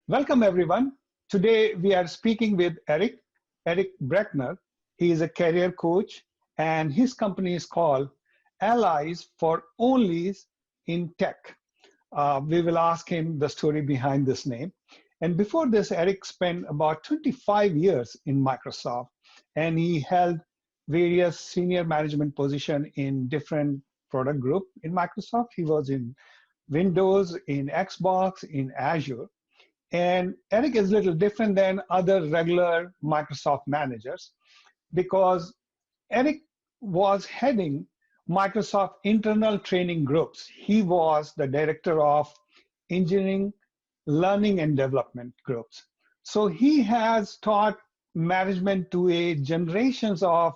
Welcome, everyone. Today, we are speaking with Eric Brechner. He is a career coach, and his company is called Allies for Onlys in Tech. We will ask him the story behind this name. And before this, Eric spent about 25 years in Microsoft, and he held various senior management positions in different product group in Microsoft. He was in Windows, in Xbox, in Azure. And Eric is a little different than other regular Microsoft managers because Eric was heading Microsoft internal training groups. He was the director of engineering, learning, and development groups. So he has taught management to a generations of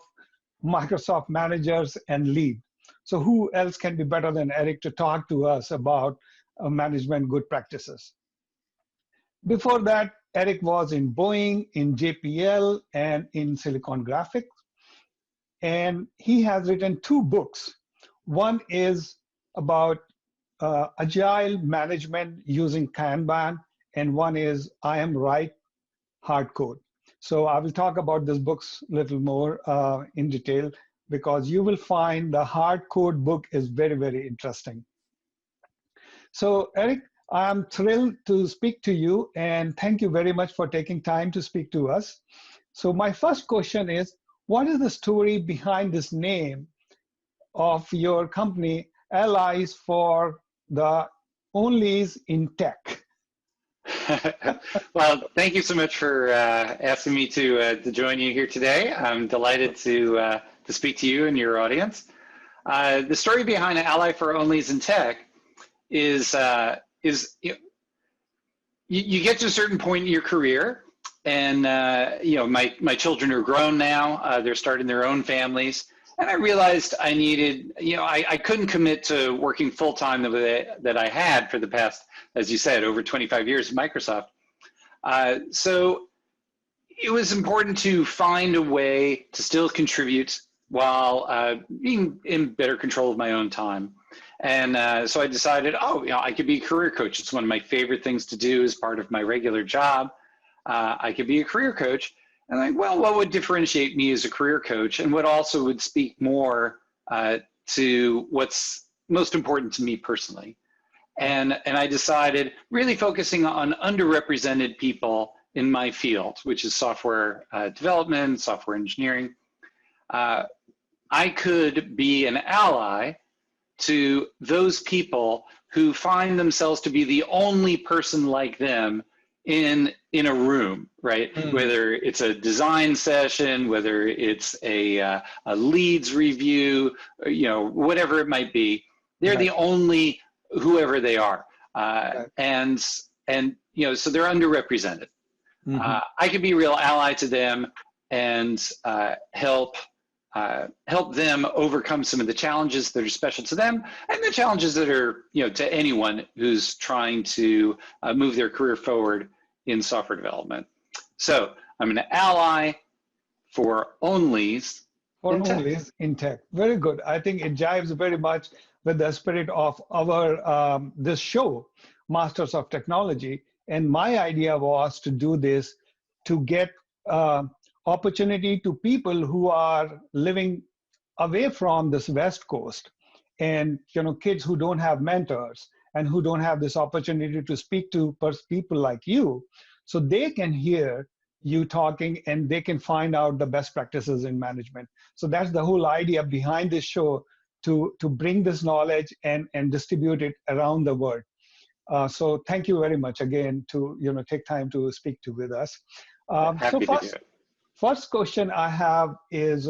Microsoft managers and lead. So who else can be better than Eric to talk to us about management good practices? Before that, Eric was in Boeing, in JPL, and in Silicon Graphics. And he has written two books. One is about Agile management using Kanban, and one is I Am Right, Hard Code. So I will talk about these books a little more in detail because you will find the Hard Code book is very, very interesting. So Eric, I'm thrilled to speak to you, and thank you very much for taking time to speak to us. So my first question is, what is the story behind this name of your company, Allies for the Onlys in Tech? Well, thank you so much for asking me to join you here today. I'm delighted to speak to you and your audience. The story behind Ally for Onlys in Tech is you get to a certain point in your career, and my children are grown now. They're starting their own families, and I realized I needed, I couldn't commit to working full time that I had for the past, as you said, over 25 years at Microsoft. So it was important to find a way to still contribute while being in better control of my own time. And so I decided, I could be a career coach. It's one of my favorite things to do as part of my regular job. I could be a career coach. And what would differentiate me as a career coach, and what also would speak more to what's most important to me personally? And I decided really focusing on underrepresented people in my field, which is software development, software engineering. I could be an ally to those people who find themselves to be the only person like them in a room, right? Mm. Whether it's a design session, whether it's a leads review, whatever it might be, they're right. The only whoever they are, right. and so they're underrepresented. Mm-hmm. I could be a real ally to them and help them overcome some of the challenges that are special to them, and the challenges that are, to anyone who's trying to move their career forward in software development. So I'm an ally for Onlys in Tech. Very good. I think it jives very much with the spirit of our this show, Masters of Technology. And my idea was to do this to get opportunity to people who are living away from this West Coast, and kids who don't have mentors and who don't have this opportunity to speak to people like you, so they can hear you talking and they can find out the best practices in management. So that's the whole idea behind this show, to bring this knowledge and distribute it around the world. So thank you very much again to take time to speak with us. Happy to do it. First question I have is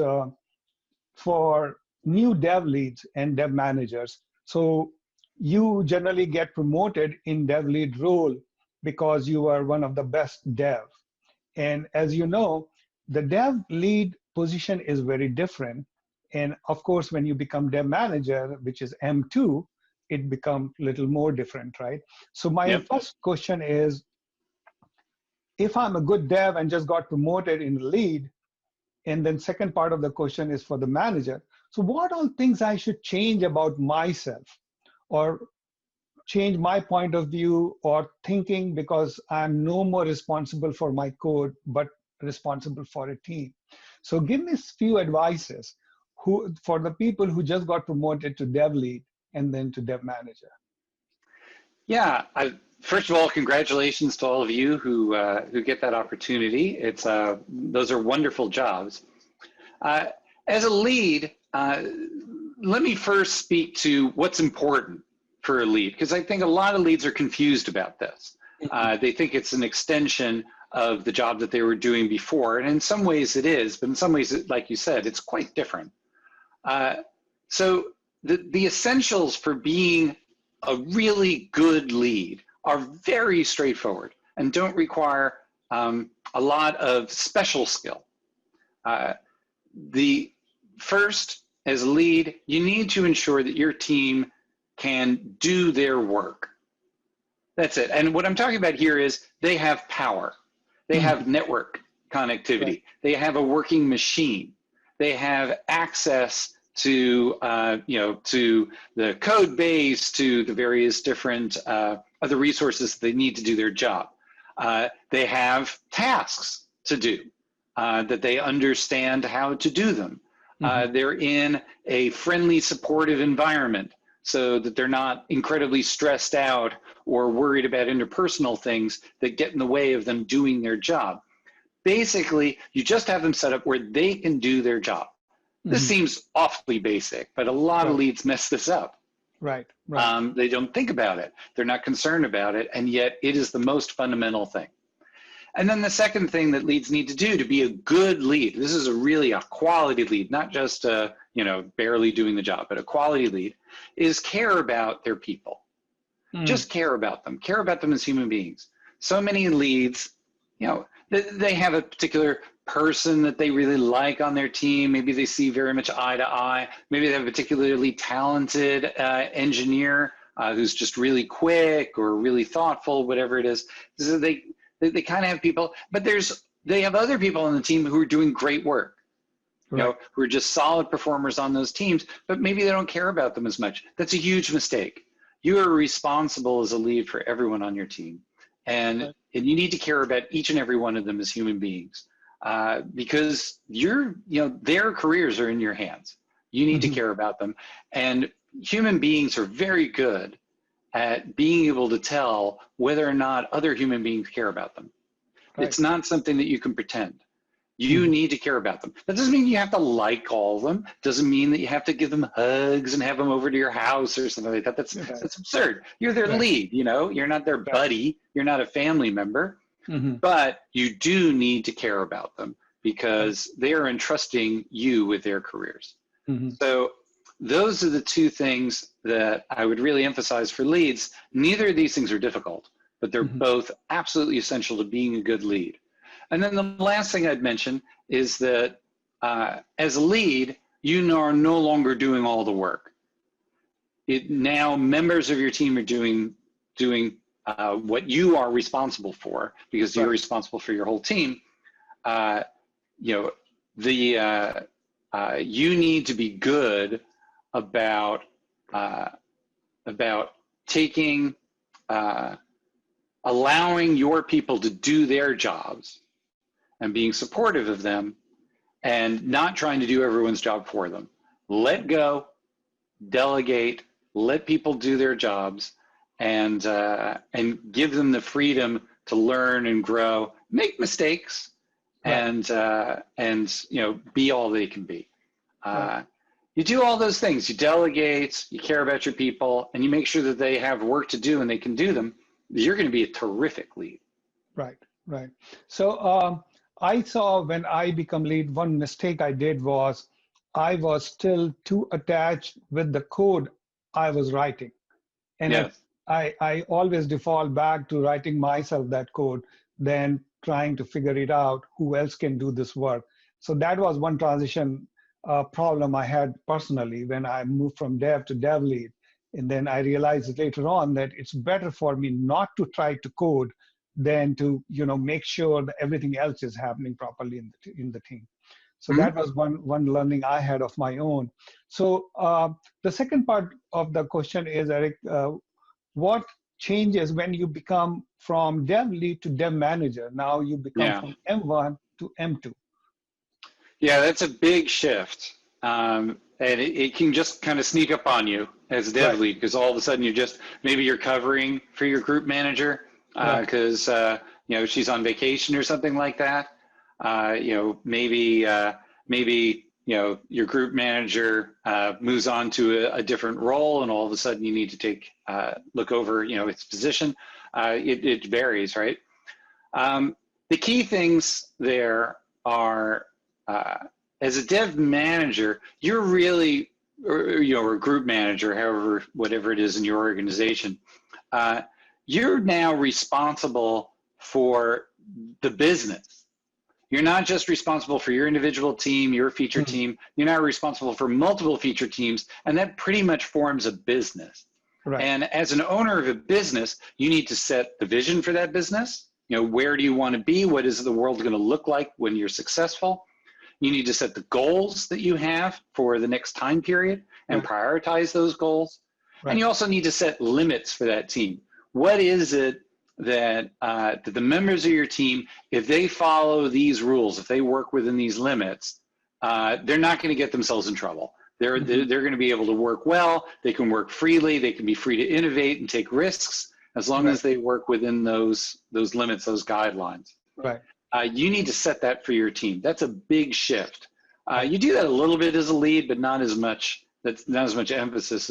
for new dev leads and dev managers. So you generally get promoted in dev lead role because you are one of the best dev. And as you know, the dev lead position is very different. And of course, when you become dev manager, which is M2, it becomes a little more different, right? So my first question is, if I'm a good dev and just got promoted in the lead, and then second part of the question is for the manager. So what all things I should change about myself or change my point of view or thinking because I'm no more responsible for my code, but responsible for a team. So give me a few advices for the people who just got promoted to dev lead and then to dev manager. Yeah, first of all, congratulations to all of you who get that opportunity. It's those are wonderful jobs. As a lead, let me first speak to what's important for a lead, because I think a lot of leads are confused about this. They think it's an extension of the job that they were doing before, and in some ways it is, but in some ways, like you said, it's quite different. So the essentials for being a really good lead are very straightforward and don't require a lot of special skill. The first, as a lead, you need to ensure that your team can do their work. That's it. And what I'm talking about here is they have power. They have network connectivity. Right. They have a working machine. They have access to, to the code base, to the various different other resources they need to do their job. They have tasks to do that they understand how to do them. They're in a friendly, supportive environment so that they're not incredibly stressed out or worried about interpersonal things that get in the way of them doing their job. Basically, you just have them set up where they can do their job. This seems awfully basic, but a lot of leads mess this up. Right. They don't think about it. They're not concerned about it, and yet it is the most fundamental thing. And then the second thing that leads need to do to be a good lead, this is really a quality lead, not just barely doing the job, but a quality lead, is care about their people. Just care about them as human beings. So many leads, they have a particular person that they really like on their team. Maybe they see very much eye to eye. Maybe they have a particularly talented engineer who's just really quick or really thoughtful, whatever it is. So they kind of have people, but they have other people on the team who are doing great work, who are just solid performers on those teams, but maybe they don't care about them as much. That's a huge mistake. You are responsible as a lead for everyone on your team. And you need to care about each and every one of them as human beings because their careers are in your hands. You need to care about them. And human beings are very good at being able to tell whether or not other human beings care about them. It's not something that you can pretend. You need to care about them. That doesn't mean you have to like all of them. Doesn't mean that you have to give them hugs and have them over to your house or something like that. That's absurd. You're their lead, you're not their buddy. You're not a family member, but you do need to care about them because they are entrusting you with their careers. So those are the two things that I would really emphasize for leads. Neither of these things are difficult, but they're both absolutely essential to being a good lead. And then the last thing I'd mention is that as a lead, you are no longer doing all the work. Now members of your team are doing what you are responsible for because you're responsible for your whole team. You need to be good about taking, allowing your people to do their jobs and being supportive of them and not trying to do everyone's job for them. Let go, delegate, let people do their jobs and give them the freedom to learn and grow, make mistakes and be all they can be. You do all those things, you delegate, you care about your people, and you make sure that they have work to do and they can do them, you're gonna be a terrific lead. Right. So I saw when I become lead, one mistake I did was I was still too attached with the code I was writing. And I always default back to writing myself that code, then trying to figure it out, who else can do this work. So that was one transition problem I had personally when I moved from dev to dev lead. And then I realized later on that it's better for me not to try to code than to make sure that everything else is happening properly in the team. So that was one learning I had of my own. So the second part of the question is, Eric, what changes when you become from dev lead to dev manager? Now you become Yeah. from M1 to M2. Yeah, that's a big shift. And it can just kind of sneak up on you as a dev Right, lead because all of a sudden maybe you're covering for your group manager right, because, she's on vacation or something like that. Maybe, your group manager moves on to a different role and all of a sudden you need to look over, its position. It varies, right? The key things there are, as a dev manager, you're really, or a group manager, however, whatever it is in your organization, you're now responsible for the business. You're not just responsible for your individual team, your feature mhm, team. You're now responsible for multiple feature teams, and that pretty much forms a business. right, And as an owner of a business, you need to set the vision for that business. Where do you want to be? What is the world going to look like when you're successful? You need to set the goals that you have for the next time period and right, prioritize those goals. And right, you also need to set limits for that team. What is it that the members of your team, if they follow these rules, if they work within these limits, they're not going to get themselves in trouble. They're mhm, going to be able to work well. They can work freely. They can be free to innovate and take risks as long right, as they work within those limits, those guidelines. right, You need to set that for your team. That's a big shift. right, You do that a little bit as a lead, but not as much. That's not as much emphasis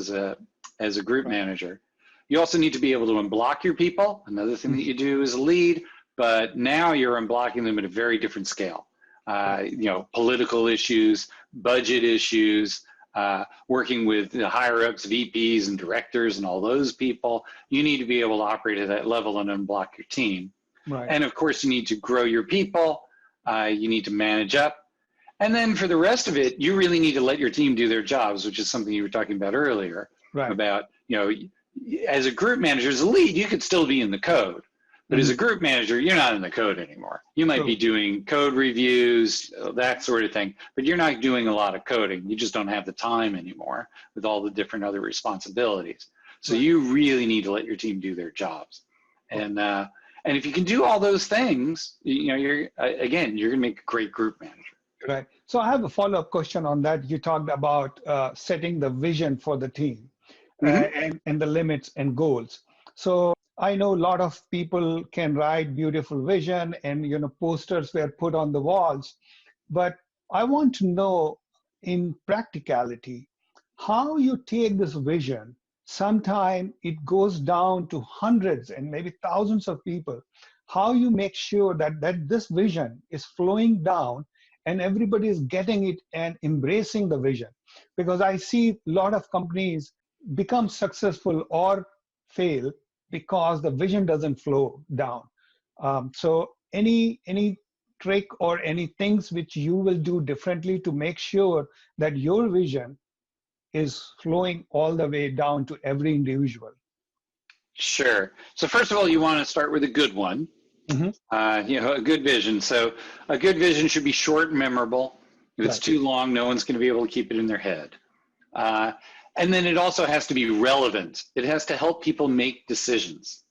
as a group right, manager. You also need to be able to unblock your people. Another thing that mhm, you do as a lead, but now you're unblocking them at a very different scale. right, Political issues, budget issues, working with the higher ups, VPs and directors and all those people. You need to be able to operate at that level and unblock your team. right, And of course, you need to grow your people. You need to manage up. And then for the rest of it, you really need to let your team do their jobs, which is something you were talking about earlier right, about, as a group manager, as a lead, you could still be in the code. But as a mhm, group manager, you're not in the code anymore. You might be true, doing code reviews, that sort of thing, but you're not doing a lot of coding. You just don't have the time anymore with all the different other responsibilities. So right, you really need to let your team do their jobs. okay, And if you can do all those things, you're going to make a great group manager. right. So I have a follow-up question on that. You talked about setting the vision for the team Mm-hmm. and the limits and goals. So I know a lot of people can write beautiful vision and posters were put on the walls, but I want to know in practicality how you take this vision. Sometime it goes down to hundreds and maybe thousands of people. How you make sure that this vision is flowing down and everybody is getting it and embracing the vision. Because I see a lot of companies become successful or fail because the vision doesn't flow down. So any trick or any things which you will do differently to make sure that your vision is flowing all the way down to every individual? Sure. So first of all, you want to start with a good one. Hmm. A good vision. So a good vision should be short and memorable. If it's Right, too long, no one's going to be able to keep it in their head. Uh, and then it also has to be relevant. It has to help people make decisions.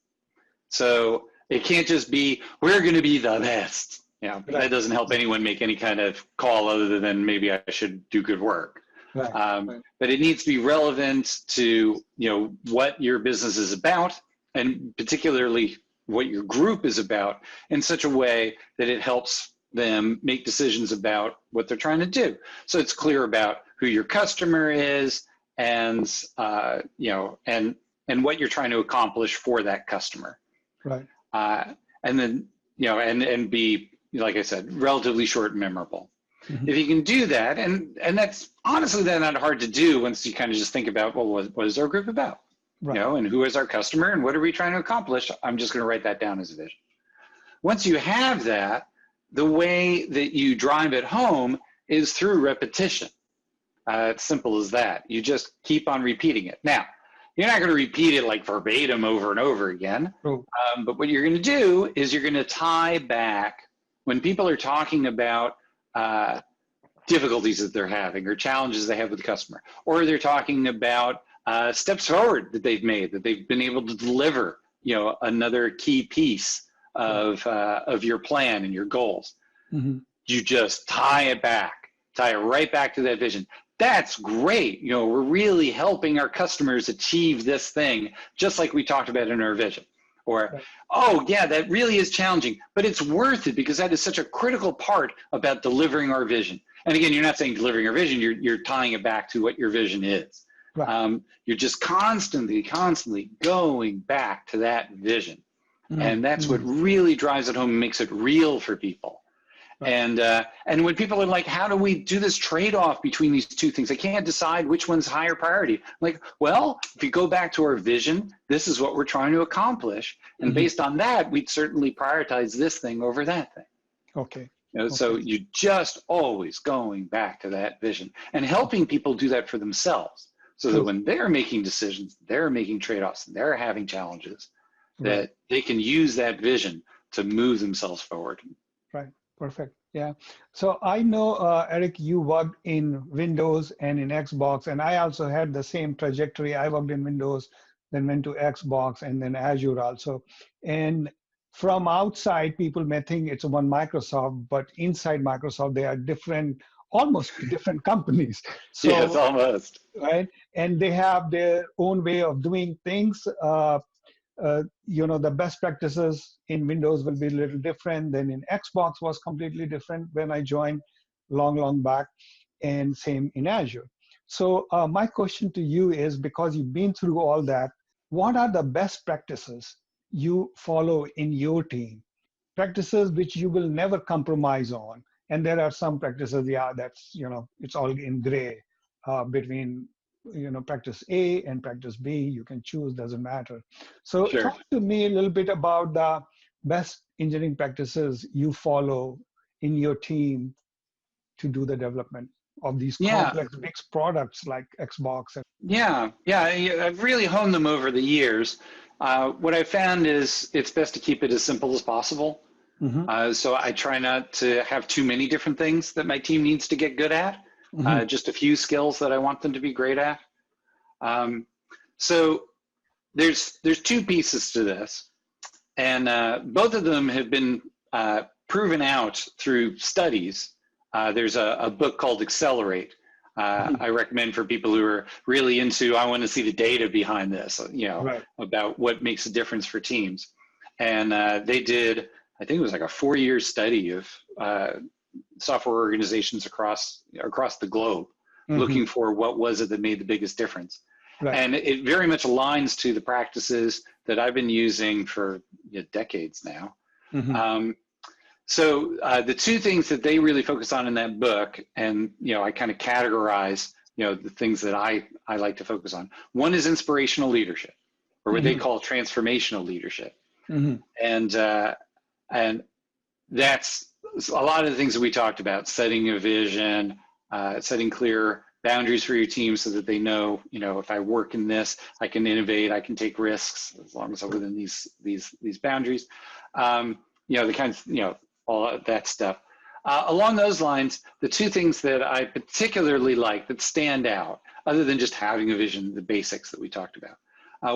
So it can't just be, we're going to be the best. That right, doesn't help anyone make any kind of call other than maybe I should do good work. right, But it needs to be relevant to what your business is about, and particularly what your group is about, in such a way that it helps them make decisions about what they're trying to do. So it's clear about who your customer is, and and what you're trying to accomplish for that customer. right, And then and be, like I said, relatively short and memorable. mhm, If you can do that, and that's honestly not hard to do once you kind of just think about, well, what is our group about? right, And who is our customer and what are we trying to accomplish? I'm just going to write that down as a vision. Once you have that, the way that you drive it home is through repetition. It's simple as that. You just keep on repeating it. Now, you're not going to repeat it like verbatim over and over again, true, but what you're going to do is you're going to tie back when people are talking about difficulties that they're having or challenges they have with the customer, or they're talking about steps forward that they've made, that they've been able to deliver, another key piece of your plan and your goals. Mm-hmm. You just tie it right back to that vision. That's great. We're really helping our customers achieve this thing, just like we talked about in our vision. Or, right. Oh yeah, that really is challenging, but it's worth it because that is such a critical part about delivering our vision. And again, you're not saying delivering our vision, you're tying it back to what your vision is. Right. You're just constantly going back to that vision. Mm-hmm. And that's what really drives it home and makes it real for people. Right. And when people are like, how do we do this trade-off between these two things? I can't decide which one's higher priority. I'm like, well, if you go back to our vision, this is what we're trying to accomplish. And based on that, we'd certainly prioritize this thing over that thing. Okay. So you just always going back to that vision and helping people do that for themselves so that when they're making decisions, they're making trade-offs, they're having challenges, that they can use that vision to move themselves forward. Right. Perfect. Yeah. So I know, Eric, you worked in Windows and in Xbox, and I also had the same trajectory. I worked in Windows, then went to Xbox, and then Azure also. And from outside, people may think it's one Microsoft, but inside Microsoft, they are different, almost different companies. So, yes, almost. Right. And they have their own way of doing things. The best practices in Windows will be a little different than in Xbox was completely different when I joined long back, and same in Azure. So my question to you is, because you've been through all that, what are the best practices you follow in your team? Practices which you will never compromise on. And there are some practices, that's, it's all in gray between practice A and practice B. You can choose, doesn't matter. So talk to me a little bit about the best engineering practices you follow in your team to do the development of these complex big products like Xbox. Yeah, I've really honed them over the years. What I found is it's best to keep it as simple as possible. So I try not to have too many different things that my team needs to get good at. Just a few skills that I want them to be great at. So there's two pieces to this, and both of them have been proven out through studies. There's a book called Accelerate. I recommend for people who are really into, I want to see the data behind this, about what makes a difference for teams. And they did, I think it was like a 4-year study of software organizations across the globe, looking for what was it that made the biggest difference. And it very much aligns to the practices that I've been using for decades now. So the two things that they really focus on in that book, and I kind of categorize the things that I like to focus on. One is inspirational leadership, or what they call transformational leadership. And that's a lot of the things that we talked about: setting a vision, setting clear boundaries for your team so that they know, if I work in this, I can innovate, I can take risks as long as I'm within these boundaries. The kinds, all of that stuff. Along those lines, the two things that I particularly like that stand out, other than just having a vision, the basics that we talked about.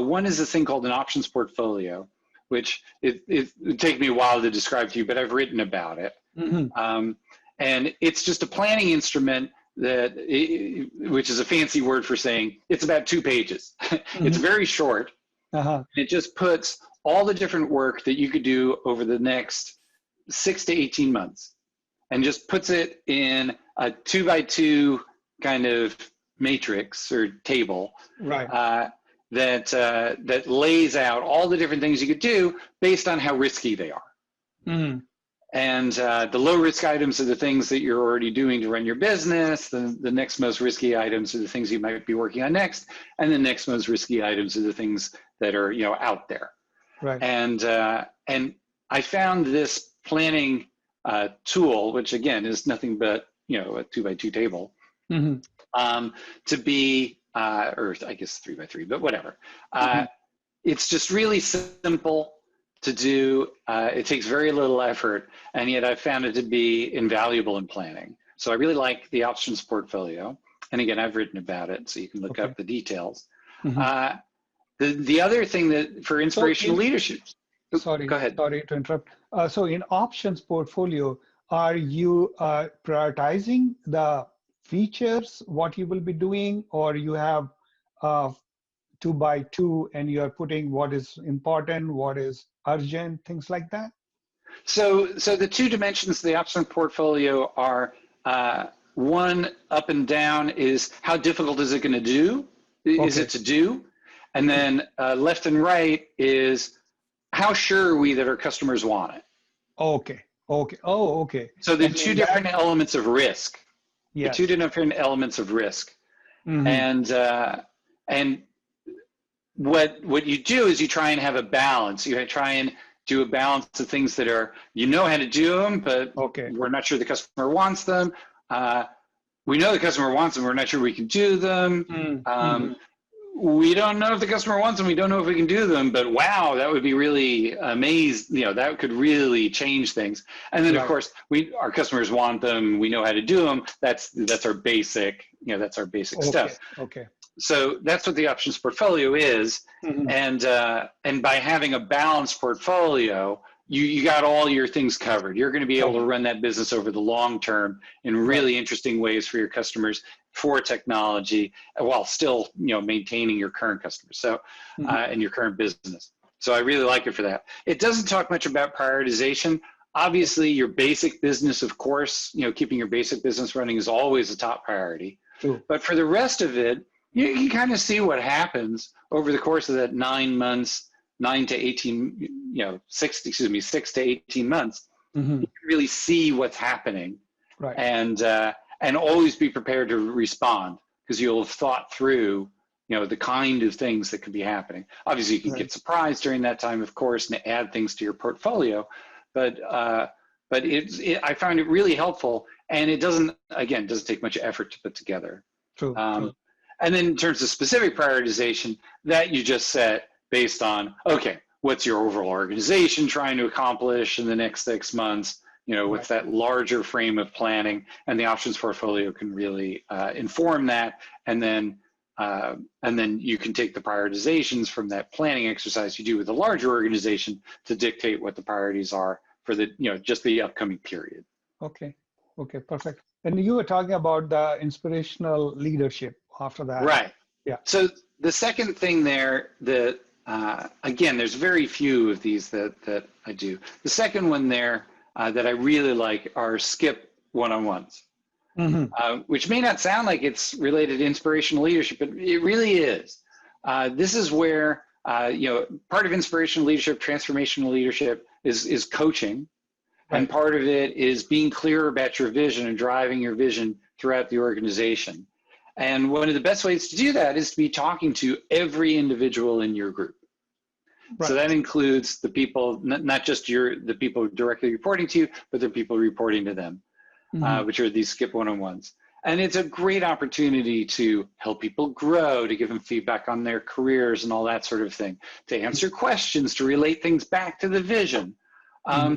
One is this thing called an options portfolio, which it would take me a while to describe to you, but I've written about it. And it's just a planning instrument which is a fancy word for saying it's about 2 pages. It's very short. It just puts all the different work that you could do over the next 6 to 18 months, and just puts it in a 2x2 kind of matrix or table, that lays out all the different things you could do based on how risky they are. And the low risk items are the things that you're already doing to run your business. The next most risky items are the things you might be working on next. And the next most risky items are the things that are, out there. And I found this planning tool, which again is nothing but, a 2x2 table, to be, or I guess 3x3, but whatever. It's just really simple to do. It takes very little effort, and yet I found it to be invaluable in planning. So I really like the options portfolio. And again, I've written about it, so you can look up the details. Mhm. The other thing that for So inspirational in, leadership, go ahead. sorry to interrupt. So in options portfolio, are you prioritizing the features, what you will be doing, or you have 2 by 2 and you are putting what is important, what is urgent, things like that? So the two dimensions of the option portfolio are one up and down is how difficult is it going to do? Is Okay. it to do? And then left and right is how sure are we that our customers want it? Okay. Okay. Oh, okay. So there are And two in that, different elements of risk. The two yes. different elements of risk. Hmm. And what you do is you try and have a balance. You try and do a balance of things that are, you know how to do them, but Okay. we're not sure the customer wants them. We know the customer wants them, we're not sure we can do them. Mm-hmm. We don't know if the customer wants them, we don't know if we can do them, but wow, that would be really amazing. You know, that could really change things. And then of Right. course, our customers want them, we know how to do them. That's our basic, that's our basic Okay. stuff. Okay. So that's what the options portfolio is. Hmm. And by having a balanced portfolio, you got all your things covered. You're going to be able to Covered. run that business over the long term in Right. really interesting ways for your customers, for technology, while still maintaining your current customers. So Hmm. and your current business. So I really like it for that. It doesn't talk much about prioritization. Obviously, your basic business, of course, keeping your basic business running is always a top priority. True. But for the rest of it, you can kind of see what happens over the course of that 9 months, 9 to 18, 6 to 18 months. Hmm. You can really see what's happening, Right. and always be prepared to respond because you'll have thought through, the kind of things that could be happening. Obviously, you can Right. get surprised during that time, of course, and add things to your portfolio, but I found it really helpful, and it doesn't take much effort to put together. True. True. And then in terms of specific prioritization, that you just set based on, okay, what's your overall organization trying to accomplish in the next 6 months? Right. What's that larger frame of planning? And the options portfolio can really inform that. And then you can take the prioritizations from that planning exercise you do with a larger organization to dictate what the priorities are for the, just the upcoming period. Okay. Okay. Perfect. And you were talking about the inspirational leadership after that. Right. Yeah. So the second thing there that, again, there's very few of these that I do. The second one there that I really like are skip one-on-ones, Hmm. which may not sound like it's related to inspirational leadership, but it really is. This is where, part of inspirational leadership, transformational leadership is coaching. And Right. part of it is being clear about your vision and driving your vision throughout the organization. And one of the best ways to do that is to be talking to every individual in your group. So Right. that includes the people, not just the people directly reporting to you, but the people reporting to them, Hmm. which are these skip one-on-ones. And it's a great opportunity to help people grow, to give them feedback on their careers and all that sort of thing, to answer questions, to relate things back to the vision, Hmm.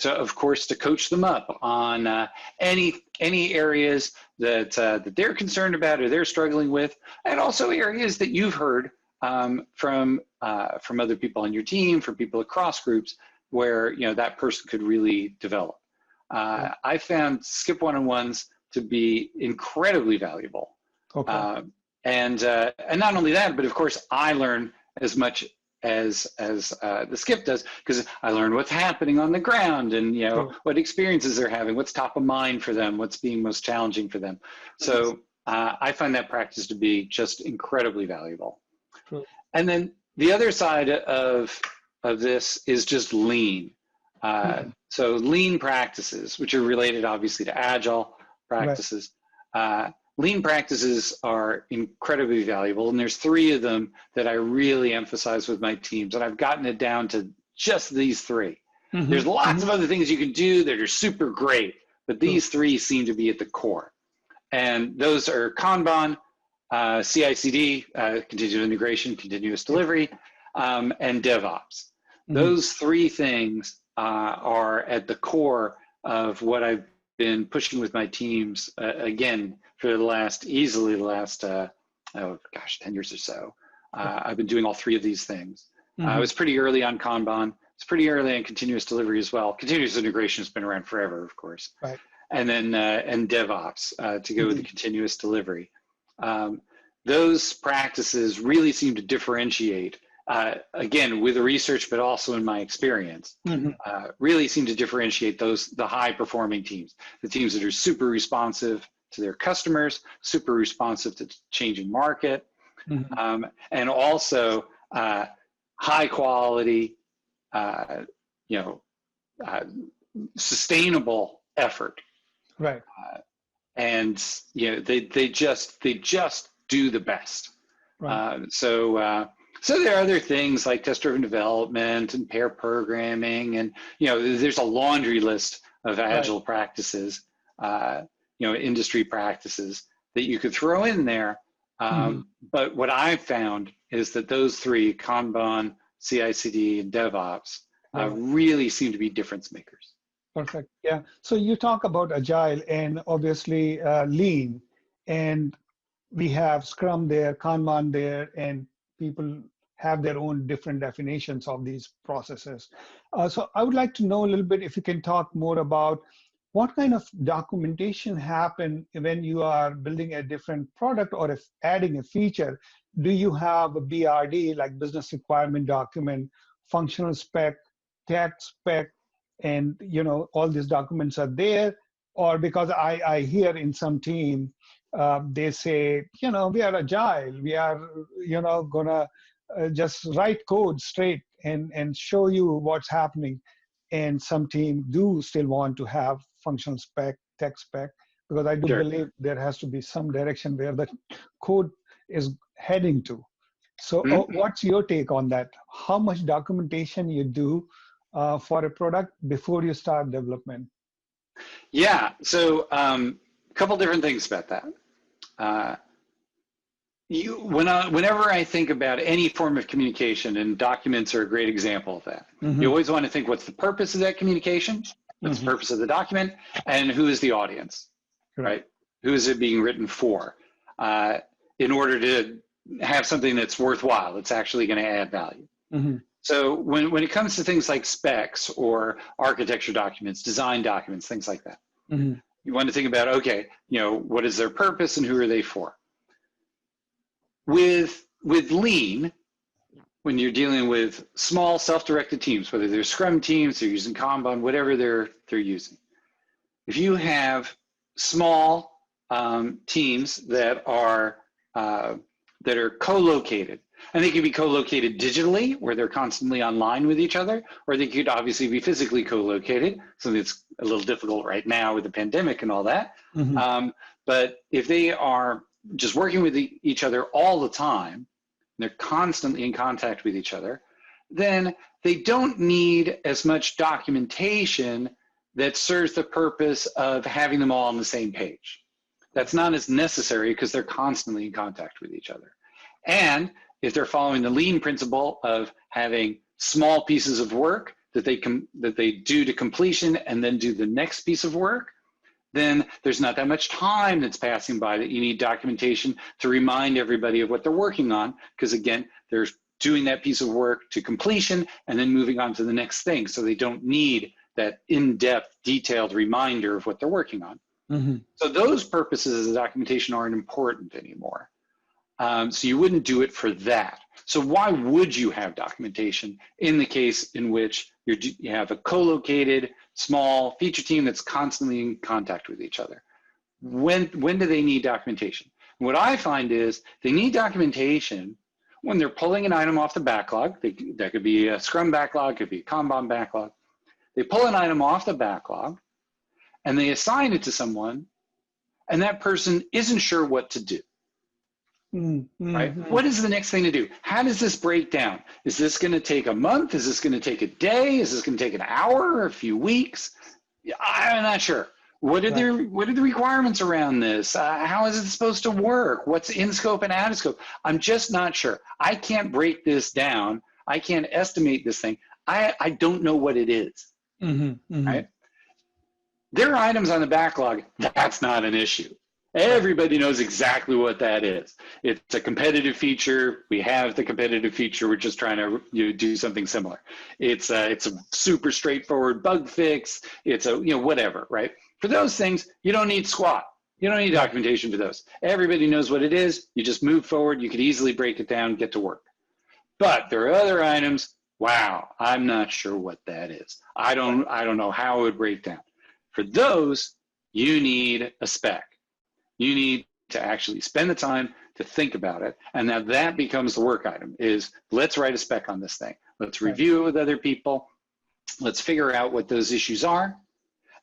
of course, to coach them up on any areas that they're concerned about or they're struggling with, and also areas that you've heard from other people on your team, from people across groups, where that person could really develop. I found skip one-on-ones to be incredibly valuable, Okay. and not only that, but of course I learn as much as the skip does, because I learn what's happening on the ground and True. what experiences they're having, what's top of mind for them, what's being most challenging for them. So I find that practice to be just incredibly valuable. True. And then the other side of this is just lean. Hmm. So lean practices, which are related obviously to agile Right. practices. Lean practices are incredibly valuable, and there's 3 of them that I really emphasize with my teams, and I've gotten it down to just these 3. Hmm. There's lots Hmm. of other things you can do that are super great, but True. these 3 seem to be at the core. And those are Kanban, CI/CD, continuous integration, continuous Yeah. delivery, and DevOps. Hmm. Those 3 things are at the core of what I've been pushing with my teams, again, for easily the last 10 years or so. I've been doing all three of these things. I Mm-hmm. was pretty early on Kanban. It's pretty early on continuous delivery as well. Continuous integration has been around forever, of course. Right. And then and DevOps to go with the Mm-hmm. continuous delivery. Those practices really seem to differentiate, again, with the research, but also in my experience, Mm-hmm. really seem to differentiate the high performing teams, the teams that are super responsive to their customers, super responsive to changing market, Mm-hmm. and also high quality, you know, sustainable effort. Right. And you know, they just do the best. Right. So there are other things like test-driven development and pair programming, and you know, there's a laundry list of Right. agile practices, you know, industry practices that you could throw in there. Mm-hmm. But what I've found is that those three, Kanban, CI/CD, and DevOps, DevOps. really seem to be difference makers. Perfect. Yeah. So you talk about Agile and obviously Lean, and we have Scrum there, Kanban there, and people have their own different definitions of these processes. So I would like to know a little bit if you can talk more about what kind of documentation happen when you are building a different product or if adding a feature. Do you have a BRD, like business requirement document, functional spec, tech spec, and you know all these documents are there? Or because I hear in some team, they say, you know, we are agile. We are, you know, gonna just write code straight and show you what's happening. And some team do still want to have functional spec, tech spec, because I do Sure. believe there has to be some direction where the code is heading to. So what's your take on that? How much documentation you do for a product before you start development? Yeah, so a couple different things about that. Whenever I think about any form of communication, and documents are a great example of that, you always want to think, what's the purpose of that communication? What's the purpose of the document? And who is the audience, right? Who is it being written for? In order to have something that's worthwhile, that's actually going to add value. So when it comes to things like specs or architecture documents, design documents, things like that, you want to think about, okay, you know, what is their purpose and who are they for? With Lean, when you're dealing with small self-directed teams, whether they're Scrum teams, they're using Kanban, whatever they're using, if you have small teams that are co-located, and they could be co-located digitally, where they're constantly online with each other, or they could obviously be physically co-located, something that's a little difficult right now with the pandemic and all that. But if they are just working with each other all the time, they're constantly in contact with each other, then they don't need as much documentation that serves the purpose of having them all on the same page. That's not as necessary because they're constantly in contact with each other. And if they're following the Lean principle of having small pieces of work that they do to completion and then do the next piece of work, then there's not that much time that's passing by that you need documentation to remind everybody of what they're working on, because again, they're doing that piece of work to completion and then moving on to the next thing. So they don't need that in-depth, detailed reminder of what they're working on. So those purposes of the documentation aren't important anymore. So you wouldn't do it for that. So why would you have documentation in the case in which you have a co-located small feature team that's constantly in contact with each other? When do they need documentation? What I find is they need documentation when they're pulling an item off the backlog. That could be a Scrum backlog, could be a Kanban backlog. They pull an item off the backlog and they assign it to someone, and that person isn't sure what to do. Right? What is the next thing to do? How does this break down? Is this going to take a month? Is this going to take a day? Is this going to take an hour or a few weeks? I'm not sure. What are the requirements around this? How is it supposed to work? What's in scope and out of scope? I'm just not sure. I can't break this down. I can't estimate this thing. I don't know what it is. Right? There are items on the backlog. That's not an issue. Everybody knows exactly what that is. It's a competitive feature. We have the competitive feature. We're just trying to do something similar. It's a super straightforward bug fix. It's a whatever, right? For those things, you don't need squat. You don't need documentation for those. Everybody knows what it is. You just move forward. You could easily break it down, get to work. But there are other items. Wow, I'm not sure what that is. I don't know how it would break down. For those, you need a spec. You need to actually spend the time to think about it. And now that becomes the work item is let's write a spec on this thing. Let's review it with other people. Let's figure out what those issues are.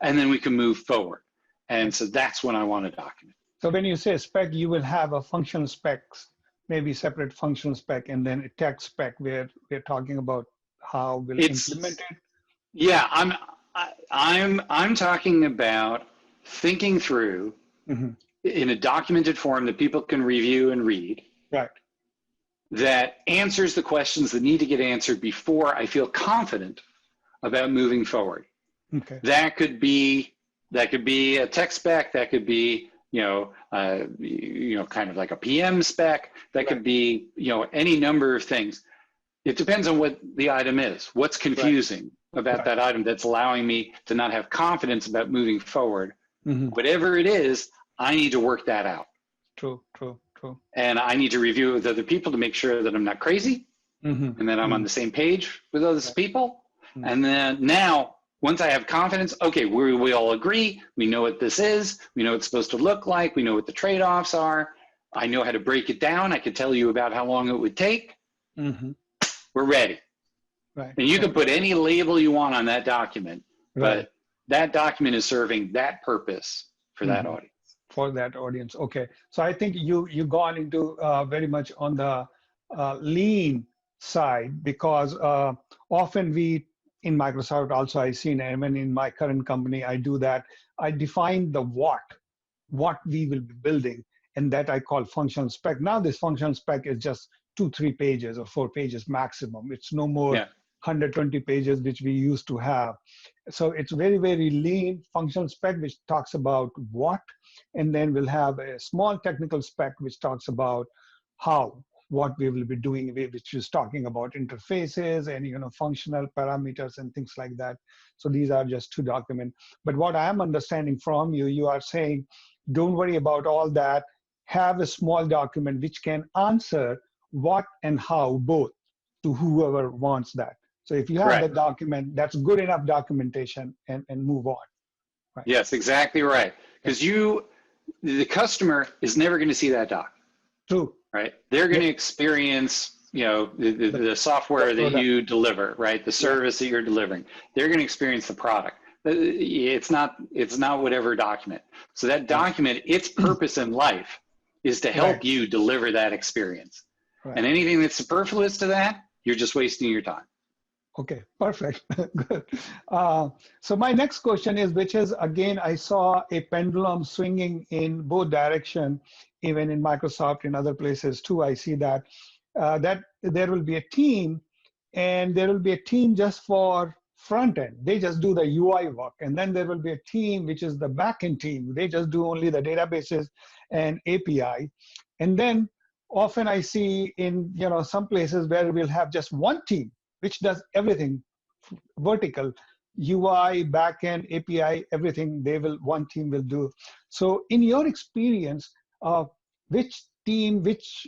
And then we can move forward. And so that's when I want to document. So when you say spec, you will have a functional specs, maybe separate functional spec, and then a tech spec where we're talking about how we'll implement it. Yeah, I'm talking about thinking through in a documented form that people can review and read. Right. That answers the questions that need to get answered before I feel confident about moving forward. Okay. That could be a tech spec. That could be kind of like a PM spec. That could be any number of things. It depends on what the item is. What's confusing about that item that's allowing me to not have confidence about moving forward. Whatever it is, I need to work that out. True. And I need to review it with other people to make sure that I'm not crazy and that I'm on the same page with those people. And then now, once I have confidence, okay, we all agree. We know what this is. We know what it's supposed to look like. We know what the trade-offs are. I know how to break it down. I can tell you about how long it would take. We're ready. Right. And you can put any label you want on that document, but that document is serving that purpose for that audience. For that audience. Okay. So I think you gone into very much on the lean side, because often we in Microsoft also I seen, and even in my current company, I do that. I define the what we will be building, and that I call functional spec. Now this functional spec is just 2-3 pages or 4 pages maximum. It's no more 120 pages, which we used to have. So it's very, very lean functional spec, which talks about what, and then we'll have a small technical spec, which talks about how, what we will be doing, which is talking about interfaces and functional parameters and things like that. So these are just 2 documents. But what I am understanding from you, you are saying, don't worry about all that. Have a small document which can answer what and how both to whoever wants that. So if you have the document, that's good enough documentation and move on. Right. Yes, exactly right. Because the customer is never going to see that doc. True. Right. They're going to experience, the software that you deliver, right? The service that you're delivering. They're going to experience the product. It's not whatever document. So that document, its purpose in life is to help you deliver that experience. Right. And anything that's superfluous to that, you're just wasting your time. Okay, perfect. Good. So my next question is, which is, again, I saw a pendulum swinging in both directions, even in Microsoft, in other places too. I see that, that there will be a team, and there will be a team just for front end. They just do the UI work. And then there will be a team, which is the backend team. They just do only the databases and API. And then often I see in some places where we'll have just one team, which does everything vertical, UI, backend, API, everything. One team will do. So in your experience, which team, which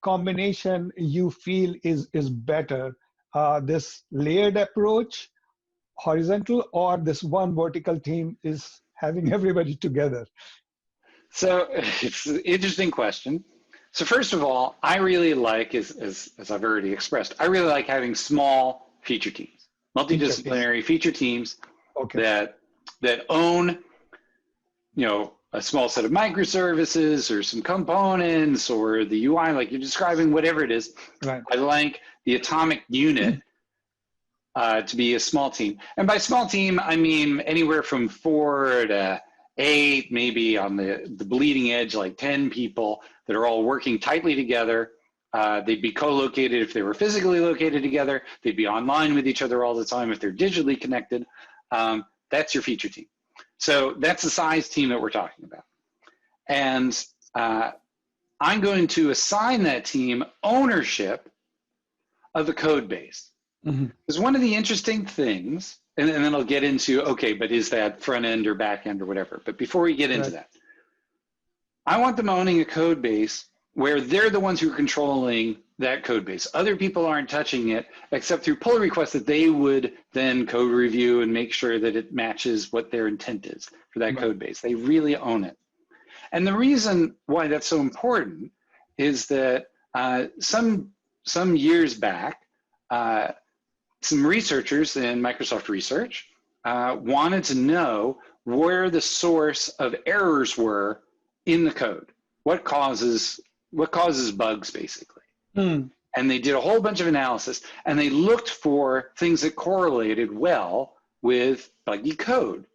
combination you feel is better? This layered approach, horizontal, or this one vertical team is having everybody together? So it's an interesting question. So first of all, I really like, as I've already expressed, I really like having small feature teams, multidisciplinary feature teams that own, a small set of microservices or some components or the UI, like you're describing, whatever it is. Right. I like the atomic unit to be a small team. And by small team, I mean anywhere from 4 to 8, maybe on the bleeding edge, like 10 people that are all working tightly together. They'd be co-located if they were physically located together. They'd be online with each other all the time if they're digitally connected. That's your feature team. So that's the size team that we're talking about. And I'm going to assign that team ownership of the code base. Because one of the interesting things, and then I'll get into, okay, but is that front end or back end or whatever? But before we get into that, I want them owning a code base where they're the ones who are controlling that code base. Other people aren't touching it except through pull requests that they would then code review and make sure that it matches what their intent is for that code base. They really own it. And the reason why that's so important is that some years back, some researchers in Microsoft Research wanted to know where the source of errors were in the code. What causes bugs, basically. And they did a whole bunch of analysis, and they looked for things that correlated well with buggy code.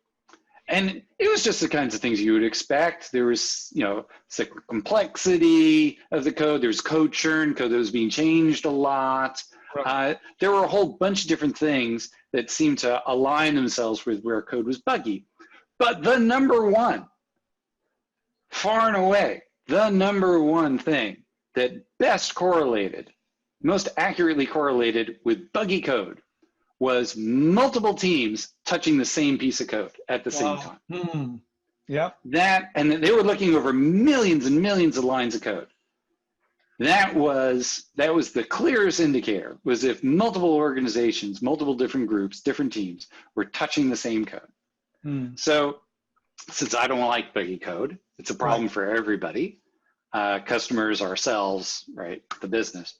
And it was just the kinds of things you would expect. There was, the complexity of the code. There was code churn, code that was being changed a lot. There were a whole bunch of different things that seemed to align themselves with where code was buggy. But the number one, far and away, the number one thing that best correlated, most accurately correlated with buggy code was multiple teams touching the same piece of code at the same time. And they were looking over millions and millions of lines of code. That was the clearest indicator, was if multiple organizations, multiple different groups, different teams were touching the same code. So since I don't like buggy code, it's a problem for everybody, customers, ourselves, right, the business.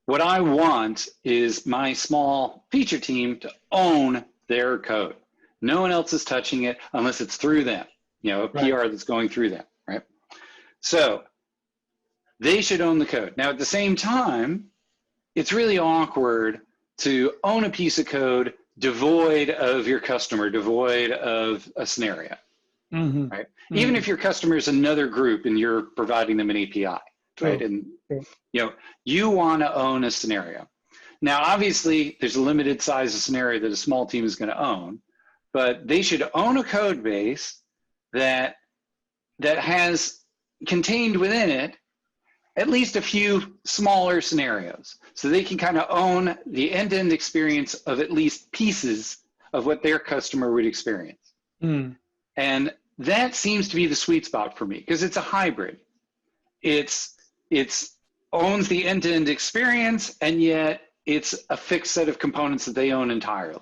What I want is my small feature team to own their code. No one else is touching it unless it's through them, a PR that's going through them, right? So they should own the code. Now, at the same time, it's really awkward to own a piece of code devoid of your customer, devoid of a scenario, right? Even if your customer is another group and you're providing them an API, right? And you want to own a scenario. Now, obviously, there's a limited size of scenario that a small team is going to own, but they should own a code base that has contained within it at least a few smaller scenarios, so they can kind of own the end-to-end experience of at least pieces of what their customer would experience. And that seems to be the sweet spot for me, because it's a hybrid. It's owns the end-to-end experience, and yet it's a fixed set of components that they own entirely.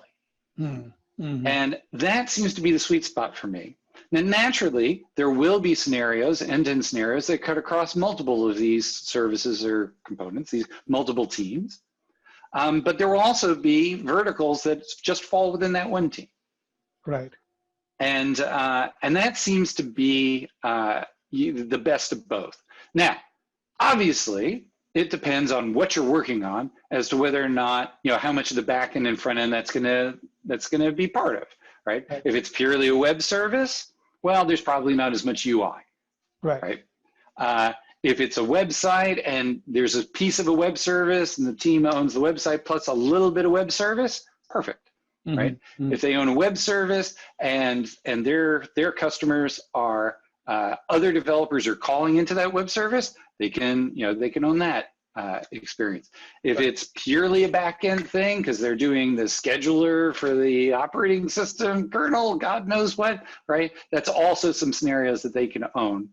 And that seems to be the sweet spot for me. Now, naturally, there will be scenarios, end-to-end scenarios, that cut across multiple of these services or components, these multiple teams. But there will also be verticals that just fall within that one team. Right. And that seems to be the best of both. Now, obviously, it depends on what you're working on as to whether or not, how much of the back end and front end that's gonna be part of, right? If it's purely a web service, well, there's probably not as much UI, right? If it's a website and there's a piece of a web service and the team owns the website plus a little bit of web service, perfect, right? If they own a web service and their customers are other developers are calling into that web service, they can own that experience. If it's purely a back-end thing because they're doing the scheduler for the operating system kernel, God knows what, right? That's also some scenarios that they can own.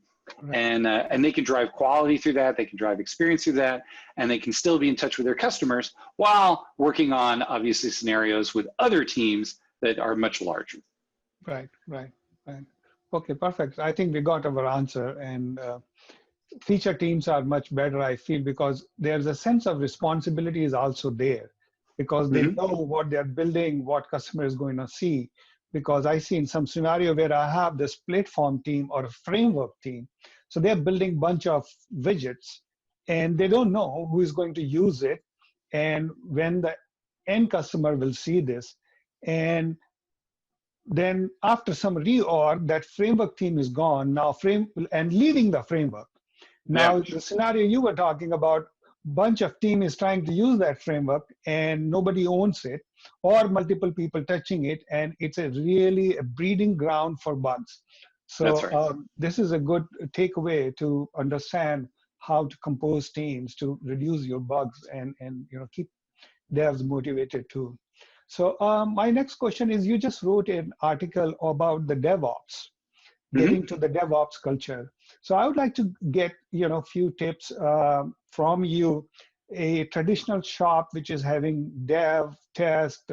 And they can drive quality through that, they can drive experience through that, and they can still be in touch with their customers while working on, obviously, scenarios with other teams that are much larger. Right. Okay, perfect. I think we got our answer, and feature teams are much better, I feel, because there's a sense of responsibility is also there, because they know what they're building, what customer is going to see. Because I see in some scenario where I have this platform team or a framework team, so they're building bunch of widgets, and they don't know who is going to use it, and when the end customer will see this, and then after some reorg, that framework team is gone now, and leaving the framework. Now, the scenario you were talking about, bunch of team is trying to use that framework and nobody owns it, or multiple people touching it, and it's really a breeding ground for bugs. That's So right. this is a good takeaway to understand how to compose teams to reduce your bugs and keep devs motivated too. So my next question is, you just wrote an article about the DevOps, Hmm. getting to the DevOps culture. So I would like to get few tips from you. A traditional shop which is having dev, test,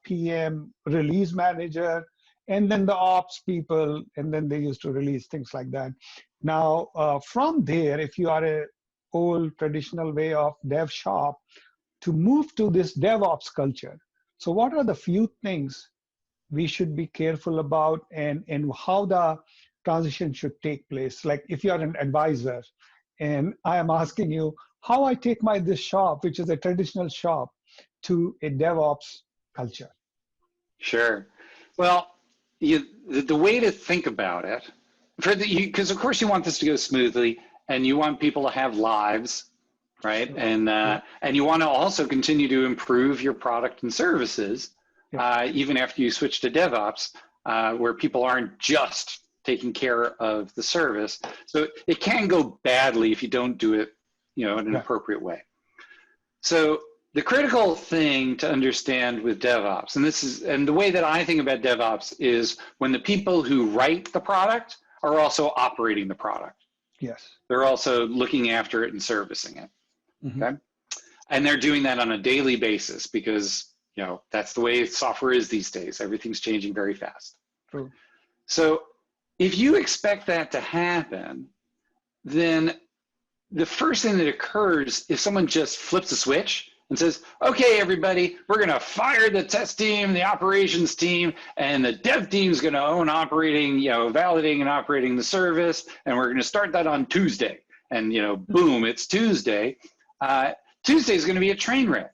PM, release manager, and then the ops people, and then they used to release things like that. Now, from there, if you are a old traditional way of dev shop, to move to this DevOps culture. So what are the few things we should be careful about, and how the transition should take place? Like if you are an advisor and I am asking you how I take my this shop, which is a traditional shop, to a DevOps culture. Sure. Well, the way to think about it, because of course you want this to go smoothly, and you want people to have lives, right? Sure. And Yeah. and you want to also continue to improve your product and services, Yeah. even after you switch to DevOps, where people aren't just taking care of the service. So it can go badly if you don't do it, in an Right. appropriate way. So the critical thing to understand with DevOps, and the way that I think about DevOps is when the people who write the product are also operating the product. Yes. They're also looking after it and servicing it. Hmm. Okay. And they're doing that on a daily basis because, that's the way software is these days. Everything's changing very fast. True. So if you expect that to happen, then the first thing that occurs if someone just flips a switch and says, okay, everybody, we're going to fire the test team, the operations team, and the dev team is going to own operating, validating and operating the service, and we're going to start that on Tuesday. And, boom, it's Tuesday. Tuesday is going to be a train wreck.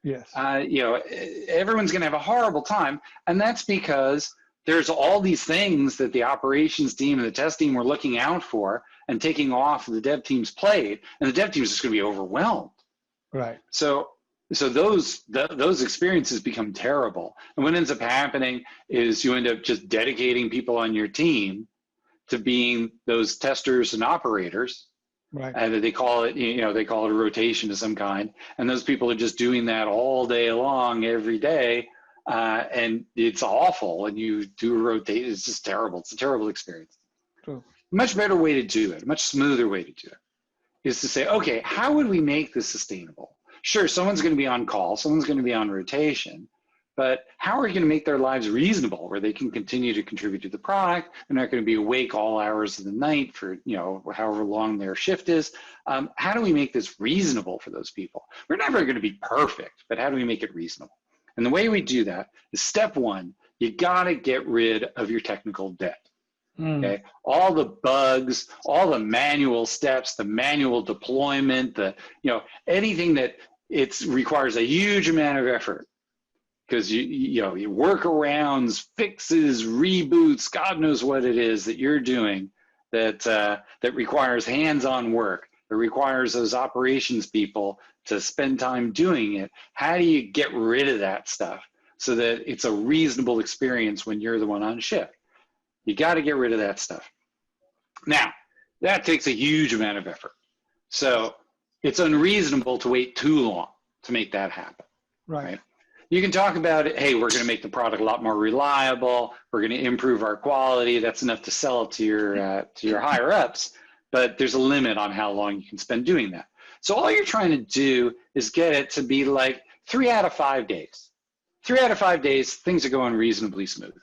Yes. Everyone's going to have a horrible time. And that's because there's all these things that the operations team and the test team were looking out for and taking off the dev team's plate, and the dev team is just going to be overwhelmed. Right. So those experiences become terrible. And what ends up happening is you end up just dedicating people on your team to being those testers and operators. Right. And they call it, they call it a rotation of some kind. And those people are just doing that all day long, every day. And it's awful. And you do a rotate, it's just terrible. It's a terrible experience. True. A much better way to do it, a much smoother way to do it, is to say, okay, how would we make this sustainable? Sure, someone's going to be on call, someone's going to be on rotation, but how are we going to make their lives reasonable where they can continue to contribute to the product? They're not going to be awake all hours of the night for, however long their shift is. How do we make this reasonable for those people? We're never going to be perfect, but how do we make it reasonable? And the way we do that is, step one, you got to get rid of your technical debt. Okay, all the bugs, all the manual steps, the manual deployment, anything that requires a huge amount of effort, because you workarounds, fixes, reboots, God knows what it is that you're doing that requires hands-on work, that requires those operations people to spend time doing it. How do you get rid of that stuff so that it's a reasonable experience when you're the one on shift? You got to get rid of that stuff. Now, that takes a huge amount of effort. So it's unreasonable to wait too long to make that happen. Right? You can talk about it, hey, we're going to make the product a lot more reliable. We're going to improve our quality. That's enough to sell it to your higher ups. But there's a limit on how long you can spend doing that. So all you're trying to do is get it to be like 3 out of 5 days. 3 out of 5 days, things are going reasonably smoothly.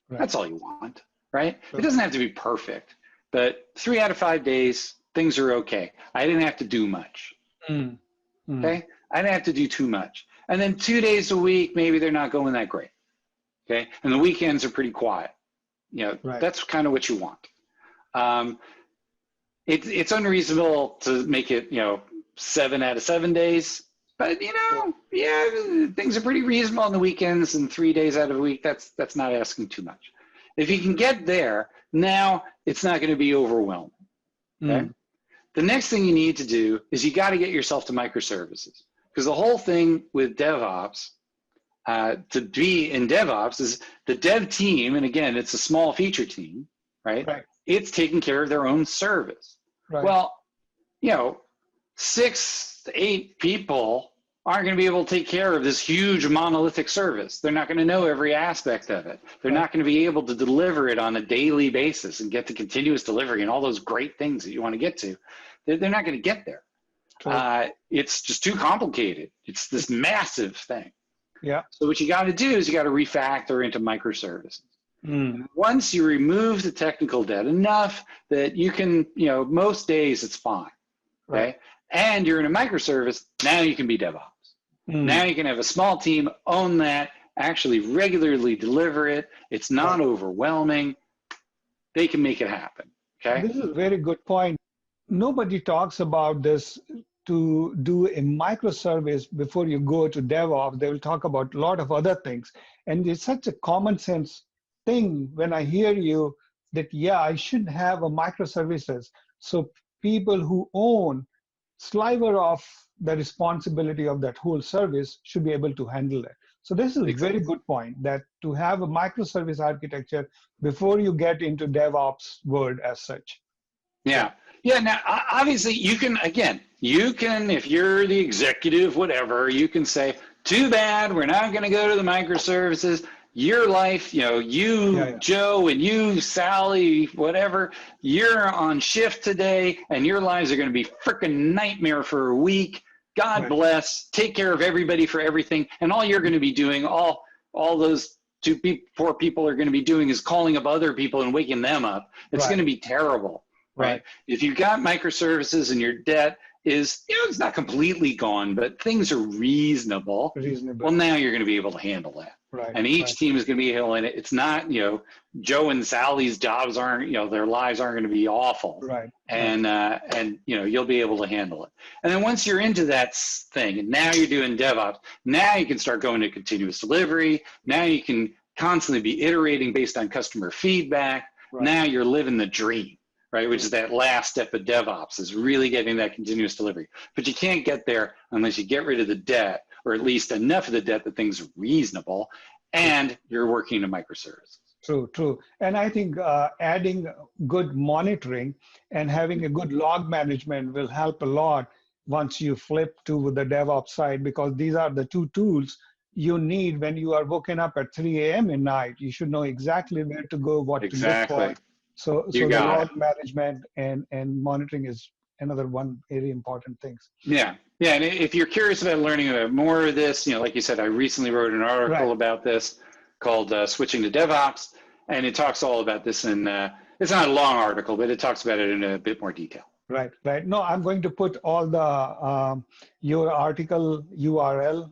Right. That's all you want, right? Sure. It doesn't have to be perfect, but 3 out of 5 days, things are okay. I didn't have to do much. Okay? I didn't have to do too much. And then 2 days a week, maybe they're not going that great. Okay? And the weekends are pretty quiet. Right. That's kind of what you want. It's unreasonable to make it, 7 out of 7 days. But things are pretty reasonable on the weekends, and 3 days out of a week, that's not asking too much. If you can get there, now it's not going to be overwhelming. Okay? The next thing you need to do is you got to get yourself to microservices, because the whole thing with DevOps, to be in DevOps, is the dev team, and again, it's a small feature team, right? Right. It's taking care of their own service. Right. Well, 6 to 8 people aren't going to be able to take care of this huge monolithic service. They're not going to know every aspect of it. They're Right. not going to be able to deliver it on a daily basis and get to continuous delivery and all those great things that you want to get to. They're not going to get there. It's just too complicated. It's this massive thing. Yeah. So what you got to do is you got to refactor into microservices. Mm. Once you remove the technical debt enough that you can, most days it's fine. Okay. Right. And you're in a microservice, now you can be DevOps. Mm. Now you can have a small team own that, actually regularly deliver it. It's not overwhelming. They can make it happen. Okay. This is a very good point. Nobody talks about this. To do a microservice before you go to DevOps, they will talk about a lot of other things. And it's such a common sense thing when I hear you that, yeah, I should have a microservices. So people who own sliver of the responsibility of that whole service should be able to handle it. So this is a very good point, that to have a microservice architecture before you get into DevOps world as such. Yeah. Yeah. Now, obviously, you can, if you're the executive, whatever, you can say, too bad, we're not going to go to the microservices. Your life, Joe, and you, Sally, whatever, you're on shift today, and your lives are going to be freaking nightmare for a week. God bless. Take care of everybody for everything. And all you're going to be doing, all those poor people are going to be doing is calling up other people and waking them up. It's going to be terrible. Right. If you've got microservices and your debt is, it's not completely gone, but things are reasonable. Well, now you're going to be able to handle that. Right. And each team is going to be handling it. It's not, Joe and Sally's jobs aren't, their lives aren't going to be awful. Right. And you'll be able to handle it. And then once you're into that thing, and now you're doing DevOps, now you can start going to continuous delivery. Now you can constantly be iterating based on customer feedback. Now you're living the dream. Right, which is that last step of DevOps, is really getting that continuous delivery. But you can't get there unless you get rid of the debt, or at least enough of the debt that things are reasonable, and you're working in microservices. True. And I think adding good monitoring and having a good log management will help a lot once you flip to the DevOps side, because these are the two tools you need when you are woken up at 3 a.m. at night. You should know exactly where to go, what to look for. So the log management and monitoring is another one very important things. Yeah. And if you're curious about learning about more of this, like you said, I recently wrote an article about this called Switching to DevOps, and it talks all about this. And it's not a long article, but it talks about it in a bit more detail. Right. No, I'm going to put all the your article URL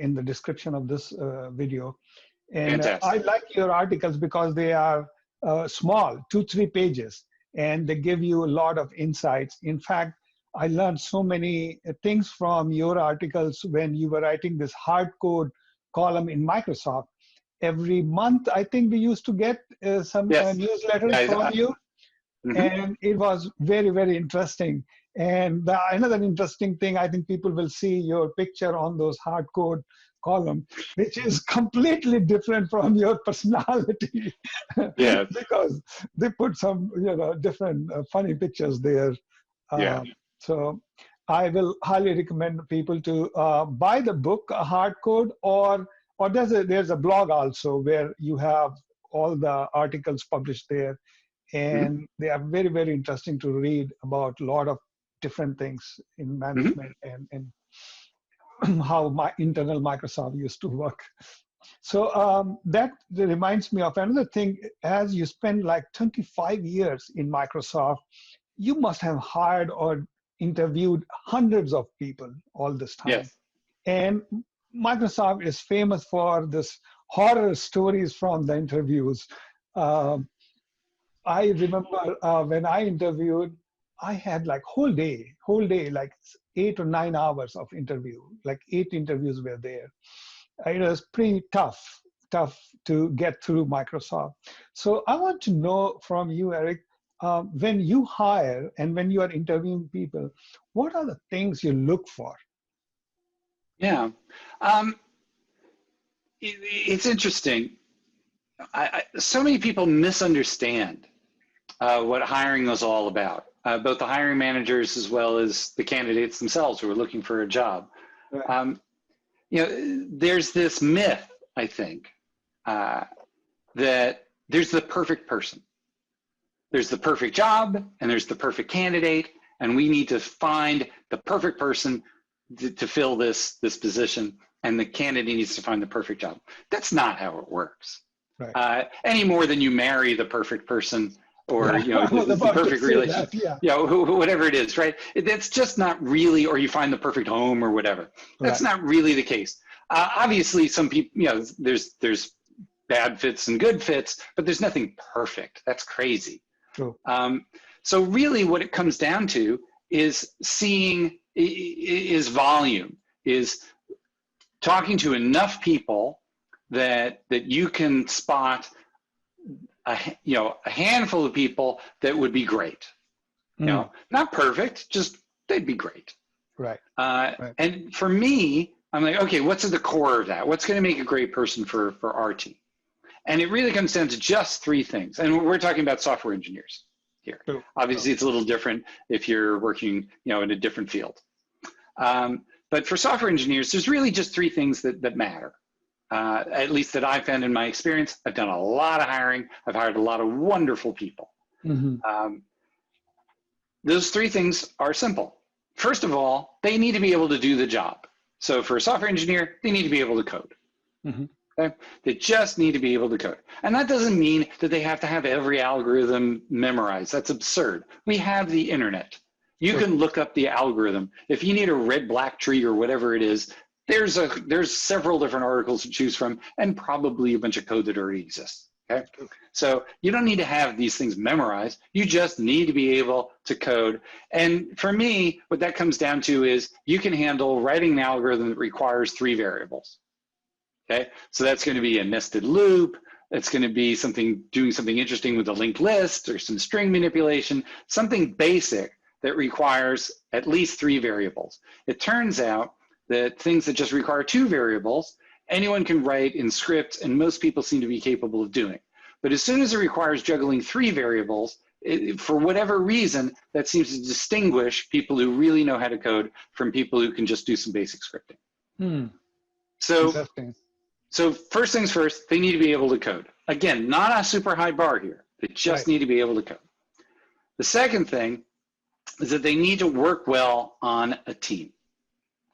in the description of this video. And I like your articles because they are small, 2-3 pages, and they give you a lot of insights. In fact, I learned so many things from your articles when you were writing this hard code column in Microsoft. Every month, I think we used to get some newsletters from you, and it was very, very interesting. And another interesting thing, I think people will see your picture on those hard code column, which is completely different from your personality. Because they put some different funny pictures there. So I will highly recommend people to buy the book Hard Code, or there's a blog also where you have all the articles published there, and they are very, very interesting to read about a lot of different things in management and how my internal Microsoft used to work. So that reminds me of another thing. As you spend like 25 years in Microsoft, you must have hired or interviewed hundreds of people all this time. Yes. And Microsoft is famous for this horror stories from the interviews. I remember when I interviewed, I had like whole day, like 8 or 9 hours of interview, like 8 interviews were there. It was pretty tough to get through Microsoft. So I want to know from you, Eric, when you hire and when you are interviewing people, what are the things you look for? Yeah, it's interesting. So many people misunderstand what hiring was all about, both the hiring managers as well as the candidates themselves who were looking for a job. Right. There's this myth, I think, that there's the perfect person. There's the perfect job and there's the perfect candidate, and we need to find the perfect person to fill this position, and the candidate needs to find the perfect job. That's not how it works. Right. Any more than you marry the perfect person, or I was the about to perfect say relationship, that, yeah. whatever it is, right? That's just not really, or you find the perfect home or whatever. That's Right. not really the case. Obviously, some people, there's bad fits and good fits, but there's nothing perfect. That's crazy. True. So really what it comes down to is is volume, is talking to enough people that you can spot a handful of people that would be great. Not perfect, just they'd be great. Right. And for me, I'm like, okay, what's at the core of that? What's going to make a great person for our team? And it really comes down to just three things. And we're talking about software engineers here. True. Obviously, it's a little different if you're working, in a different field. But for software engineers, there's really just three things that matter. At least that I've found in my experience. I've done a lot of hiring. I've hired a lot of wonderful people. Mm-hmm. Those three things are simple. First of all, they need to be able to do the job. So for a software engineer, they need to be able to code. Mm-hmm. Okay? They just need to be able to code. And that doesn't mean that they have to have every algorithm memorized. That's absurd. We have the internet. You can look up the algorithm. If you need a red-black tree or whatever it is, there's several different articles to choose from, and probably a bunch of code that already exists. Okay? So you don't need to have these things memorized. You just need to be able to code. And for me, what that comes down to is you can handle writing an algorithm that requires 3 variables. Okay, so that's going to be a nested loop. It's going to be doing something interesting with a linked list or some string manipulation, something basic that requires at least 3 variables. It turns out that things that just require 2 variables, anyone can write in script, and most people seem to be capable of doing. But as soon as it requires juggling 3 variables, for whatever reason, that seems to distinguish people who really know how to code from people who can just do some basic scripting. So first things first, they need to be able to code. Again, not a super high bar here. They just need to be able to code. The second thing is that they need to work well on a team.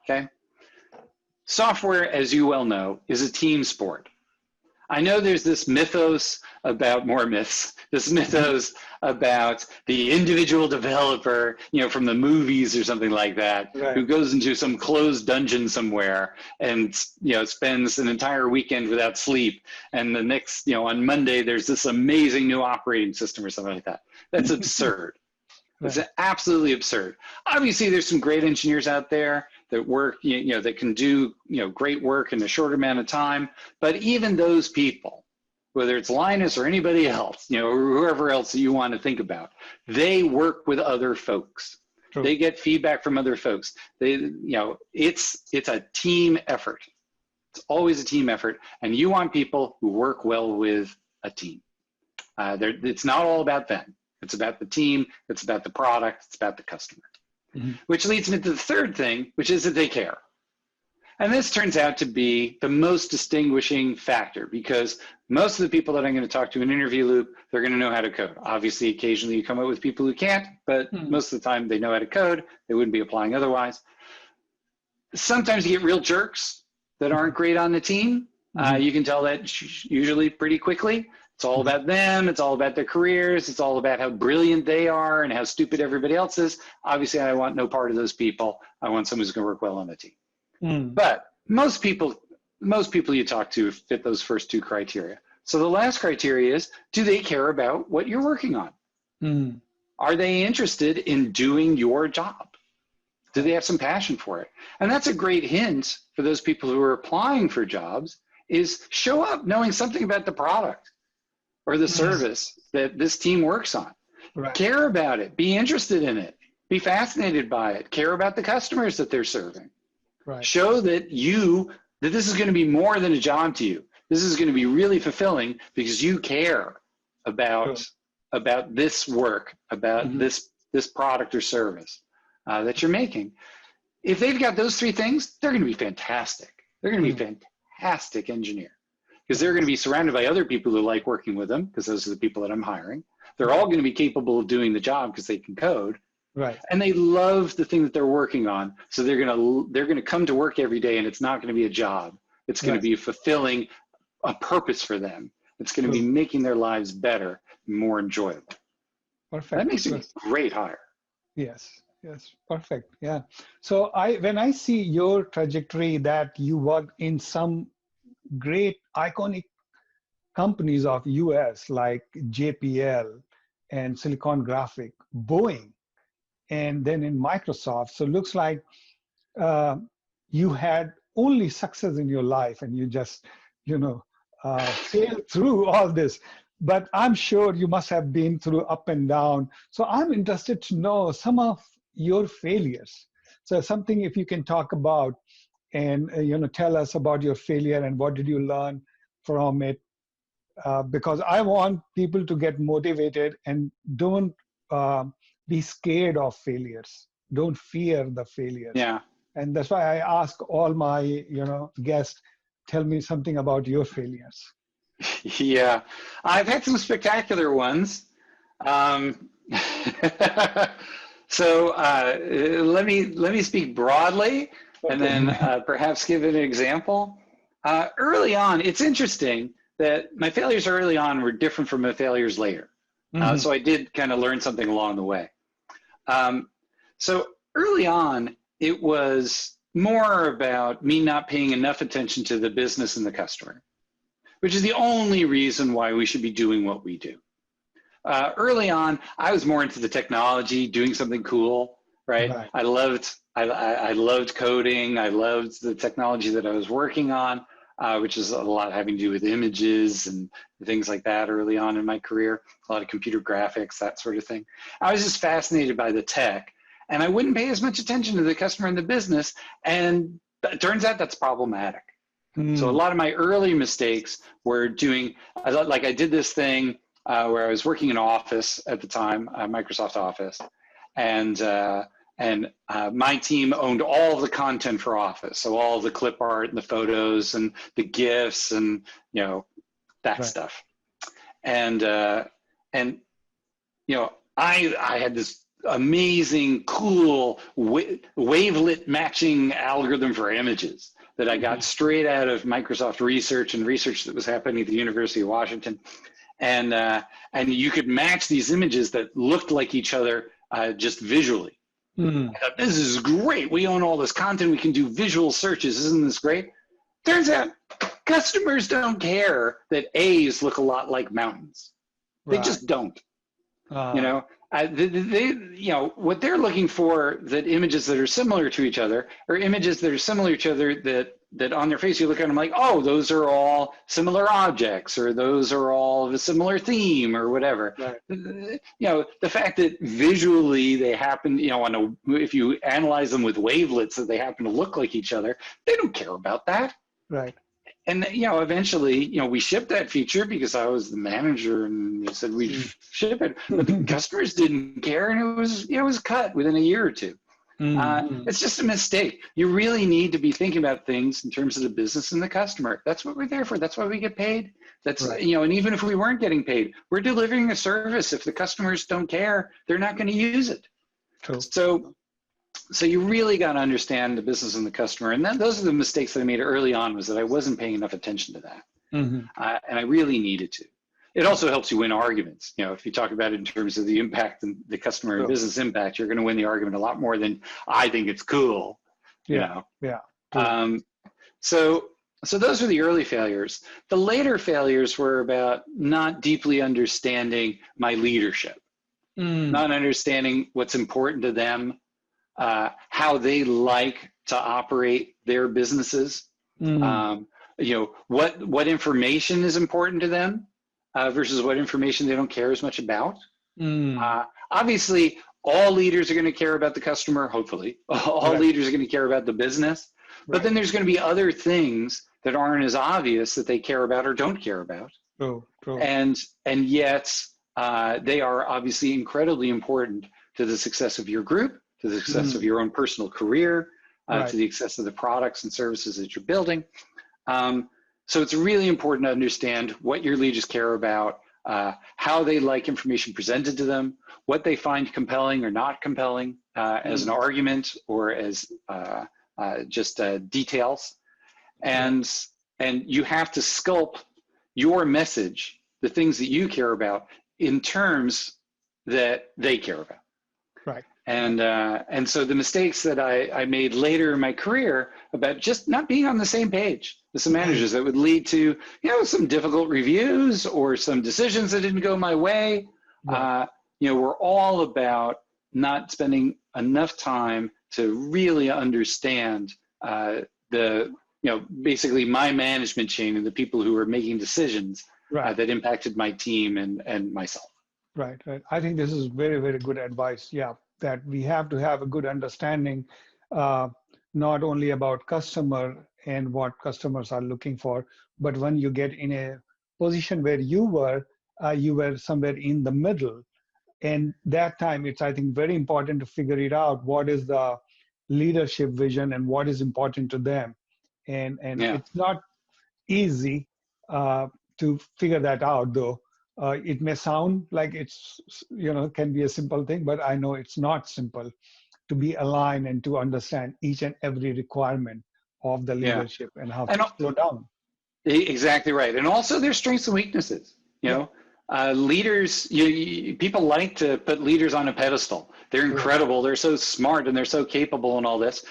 Okay? Software, as you well know, is a team sport. I know there's this mythos about, more myths, this mythos about the individual developer, from the movies or something like that, who goes into some closed dungeon somewhere and, spends an entire weekend without sleep. And the next, on Monday, there's this amazing new operating system or something like that. That's absurd. It's absolutely absurd. Obviously, there's some great engineers out there that work, that can do, great work in a short amount of time. But even those people, whether it's Linus or anybody else, or whoever else that you want to think about, they work with other folks. True. They get feedback from other folks. It's a team effort. It's always a team effort, and you want people who work well with a team. It's not all about them. It's about the team, it's about the product, it's about the customer. Mm-hmm. Which leads me to the third thing, which is that they care. And this turns out to be the most distinguishing factor, because most of the people that I'm going to talk to in an interview loop, they're going to know how to code. Obviously, occasionally you come up with people who can't, but most of the time they know how to code. They wouldn't be applying otherwise. Sometimes you get real jerks that aren't great on the team. You can tell that usually pretty quickly. It's all about them. It's all about their careers. It's all about how brilliant they are and how stupid everybody else is. Obviously, I want no part of those people. I want someone who's going to work well on the team. But most people you talk to fit those first 2 criteria. So the last criteria is, do they care about what you're working on? Are they interested in doing your job? Do they have some passion for it? And that's a great hint for those people who are applying for jobs, is show up knowing something about the product or the service that this team works on. Care about it, be interested in it, be fascinated by it, care about the customers that they're serving. Show that this is going to be more than a job to you. This is going to be really fulfilling because you care about about this work, about this product or service that you're making. If they've got those three things, they're going to be fantastic. They're going to be fantastic engineer, because they're going to be surrounded by other people who like working with them, because those are the people that I'm hiring. They're all going to be capable of doing the job because they can code. Right. And they love the thing that they're working on. So they're going to come to work every day, and it's not going to be a job. It's going to be fulfilling a purpose for them. It's going to be making their lives better, more enjoyable. Perfect. That makes it a great hire. Yes. Yes. Perfect. Yeah. So when I see your trajectory, that you work in some great iconic companies of US like JPL and Silicon Graphic, Boeing, and then in Microsoft. So it looks like you had only success in your life, and you just, sailed through all this. But I'm sure you must have been through up and down. So I'm interested to know some of your failures. So something, if you can talk about, and tell us about your failure and what did you learn from it, because I want people to get motivated and don't be scared of failures. Don't fear the failures. Yeah. And that's why I ask all my guests, tell me something about your failures. Yeah, I've had some spectacular ones. So let me speak broadly, and then perhaps give an example. Early on, it's interesting that my failures early on were different from my failures later. So I did kind of learn something along the way. So early on, it was more about me not paying enough attention to the business and the customer, which is the only reason why we should be doing what we do. Early on, I was more into the technology, doing something cool, right? I loved coding. I loved the technology that I was working on, which is a lot having to do with images and things like that early on in my career, a lot of computer graphics, that sort of thing. I was just fascinated by the tech, and I wouldn't pay as much attention to the customer and the business, and it turns out that's problematic. So a lot of my early mistakes were doing, like I did this thing where I was working in Office at the time, Microsoft Office, and my team owned all of the content for Office. So all of the clip art and the photos and the GIFs and, that stuff. And I had this amazing, cool wavelet matching algorithm for images that I got straight out of Microsoft research and research that was happening at the University of Washington. And you could match these images that looked like each other just visually. I thought, this is great. We own all this content. We can do visual searches. Isn't this great? Turns out customers don't care that A's look a lot like mountains. They just don't. What they're looking for, that images that are similar to each other, or images that are similar to each other that on their face you look at them like, oh, those are all similar objects, or those are all of a similar theme, or whatever. The fact that visually they happen, if you analyze them with wavelets that they happen to look like each other, they don't care about that. Right. And eventually, we shipped that feature because I was the manager, and they said we ship it, but the customers didn't care, and it was cut within a year or two. It's just a mistake. You really need to be thinking about things in terms of the business and the customer. That's what we're there for. That's why we get paid. That's and even if we weren't getting paid, we're delivering a service. If the customers don't care, they're not going to use it. True. So you really got to understand the business and the customer. And those are the mistakes that I made early on, was that I wasn't paying enough attention to that. And I really needed to. It also helps you win arguments. If you talk about it in terms of the impact and the customer and business impact, you're going to win the argument a lot more than I think it's cool. So those were the early failures. The later failures were about not deeply understanding my leadership, not understanding what's important to them, how they like to operate their businesses, what information is important to them versus what information they don't care as much about. Obviously, all leaders are going to care about the customer, hopefully. All leaders are going to care about the business. But then there's going to be other things that aren't as obvious that they care about or don't care about. True. And yet they are obviously incredibly important to the success of your group, to the success of your own personal career, to the success of the products and services that you're building. So it's really important to understand what your leaders care about, how they like information presented to them, what they find compelling or not compelling as an argument or as just details. And you have to sculpt your message, the things that you care about, in terms that they care about. Right. And so the mistakes that I made later in my career about just not being on the same page with some managers that would lead to, some difficult reviews or some decisions that didn't go my way. We're all about not spending enough time to really understand basically my management chain and the people who are making decisions that impacted my team and myself. Right. I think this is very, very good advice. Yeah, that we have to have a good understanding, not only about customer and what customers are looking for, but when you get in a position where you were somewhere in the middle. And that time, it's, I think, very important to figure it out. What is the leadership vision and what is important to them? And it's not easy to figure that out, though. It may sound like it's, can be a simple thing, but I know it's not simple to be aligned and to understand each and every requirement of the leadership and how to slow down. Exactly right. And also their strengths and weaknesses, leaders, people like to put leaders on a pedestal. They're incredible. They're so smart and they're so capable and all this.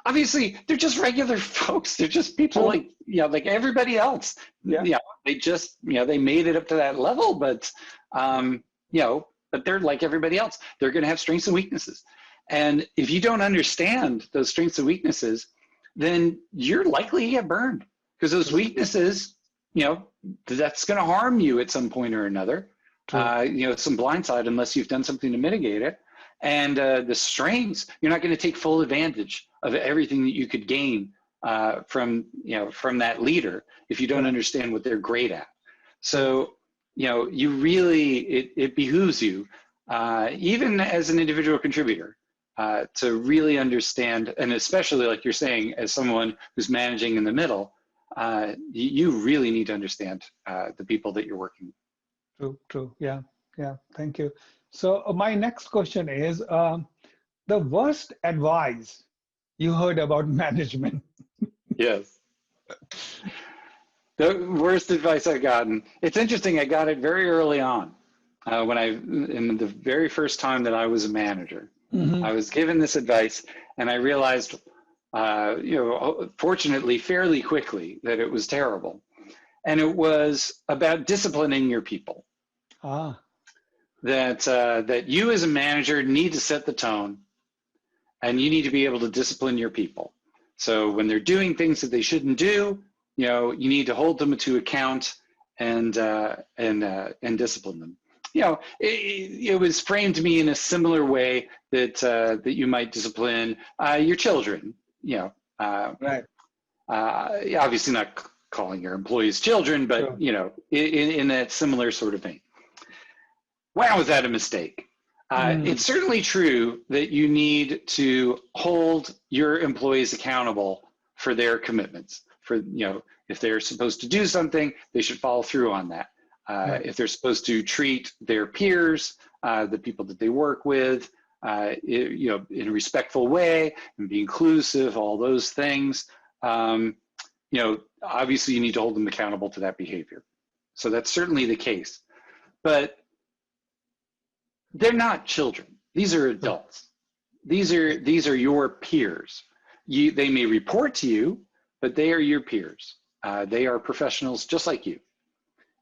Obviously, they're just regular folks. They're just people like everybody else. They just, they made it up to that level, but, but they're like everybody else. They're going to have strengths and weaknesses. And if you don't understand those strengths and weaknesses, then you're likely to get burned because those weaknesses, that's going to harm you at some point or another. Some blindside unless you've done something to mitigate it. And the strengths, you're not going to take full advantage of everything that you could gain from that leader if you don't understand what they're great at. So, you really, it behooves you, even as an individual contributor, to really understand, and especially like you're saying, as someone who's managing in the middle, you really need to understand the people that you're working with. True. Yeah. Thank you. So my next question is, the worst advice you heard about management. Yes. The worst advice I've gotten. It's interesting. I got it very early on in the very first time that I was a manager. I was given this advice and I realized, fortunately, fairly quickly that it was terrible. And it was about disciplining your people. That you as a manager need to set the tone and you need to be able to discipline your people. So when they're doing things that they shouldn't do, you need to hold them to account and discipline them. It was framed to me in a similar way that you might discipline your children. Obviously not calling your employees children, but in that similar sort of vein. Wow, was that a mistake? It's certainly true that you need to hold your employees accountable for their commitments. If they're supposed to do something, they should follow through on that. If they're supposed to treat their peers, the people that they work with, in a respectful way and be inclusive, all those things, obviously you need to hold them accountable to that behavior. So that's certainly the case. But they're not children. These are adults. These are your peers. They may report to you, but they are your peers. They are professionals just like you.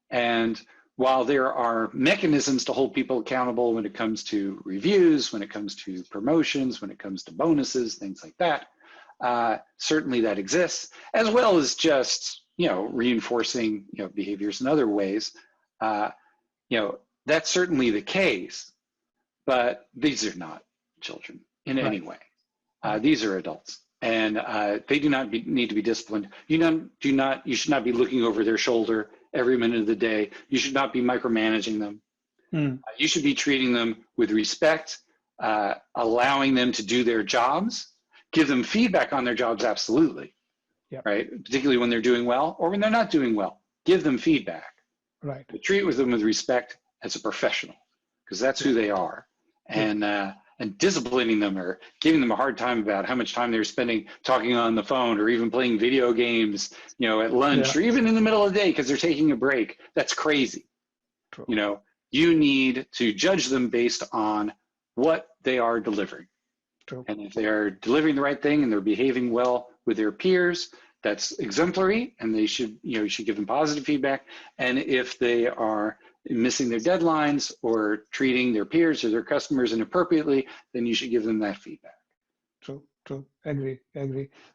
And while there are mechanisms to hold people accountable when it comes to reviews, when it comes to promotions, when it comes to bonuses, things like that, certainly that exists, as well as just reinforcing behaviors in other ways. That's certainly the case. But these are not children in any way. These are adults, and they do not need to be disciplined. You should not be looking over their shoulder every minute of the day. You should not be micromanaging them. Mm. You should be treating them with respect, allowing them to do their jobs, give them feedback on their jobs, absolutely, Yep. right? Particularly when they're doing well or when they're not doing well, give them feedback. Right. But treat with them with respect as a professional, because that's who they are. And disciplining them or giving them a hard time about how much time they're spending talking on the phone or even playing video games, at lunch or even in the middle of the day because they're taking a break, that's crazy. True. You need to judge them based on what they are delivering. True. And if they are delivering the right thing and they're behaving well with their peers, that's exemplary, and they should, you should give them positive feedback. And if they are missing their deadlines or treating their peers or their customers inappropriately, then you should give them that feedback. True. Agree.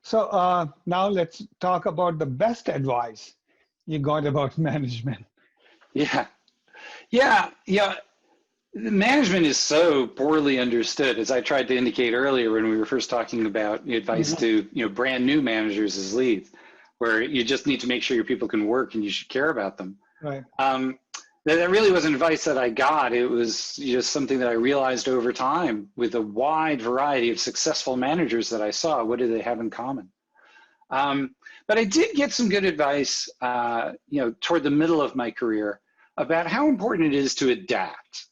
So now let's talk about the best advice you got about management. Yeah. Management is so poorly understood, as I tried to indicate earlier when we were first talking about advice to brand new managers as leads, where you just need to make sure your people can work and you should care about them. Right. That really wasn't advice that I got. It was just something that I realized over time with a wide variety of successful managers that I saw. What do they have in common? But I did get some good advice, toward the middle of my career about how important it is to adapt.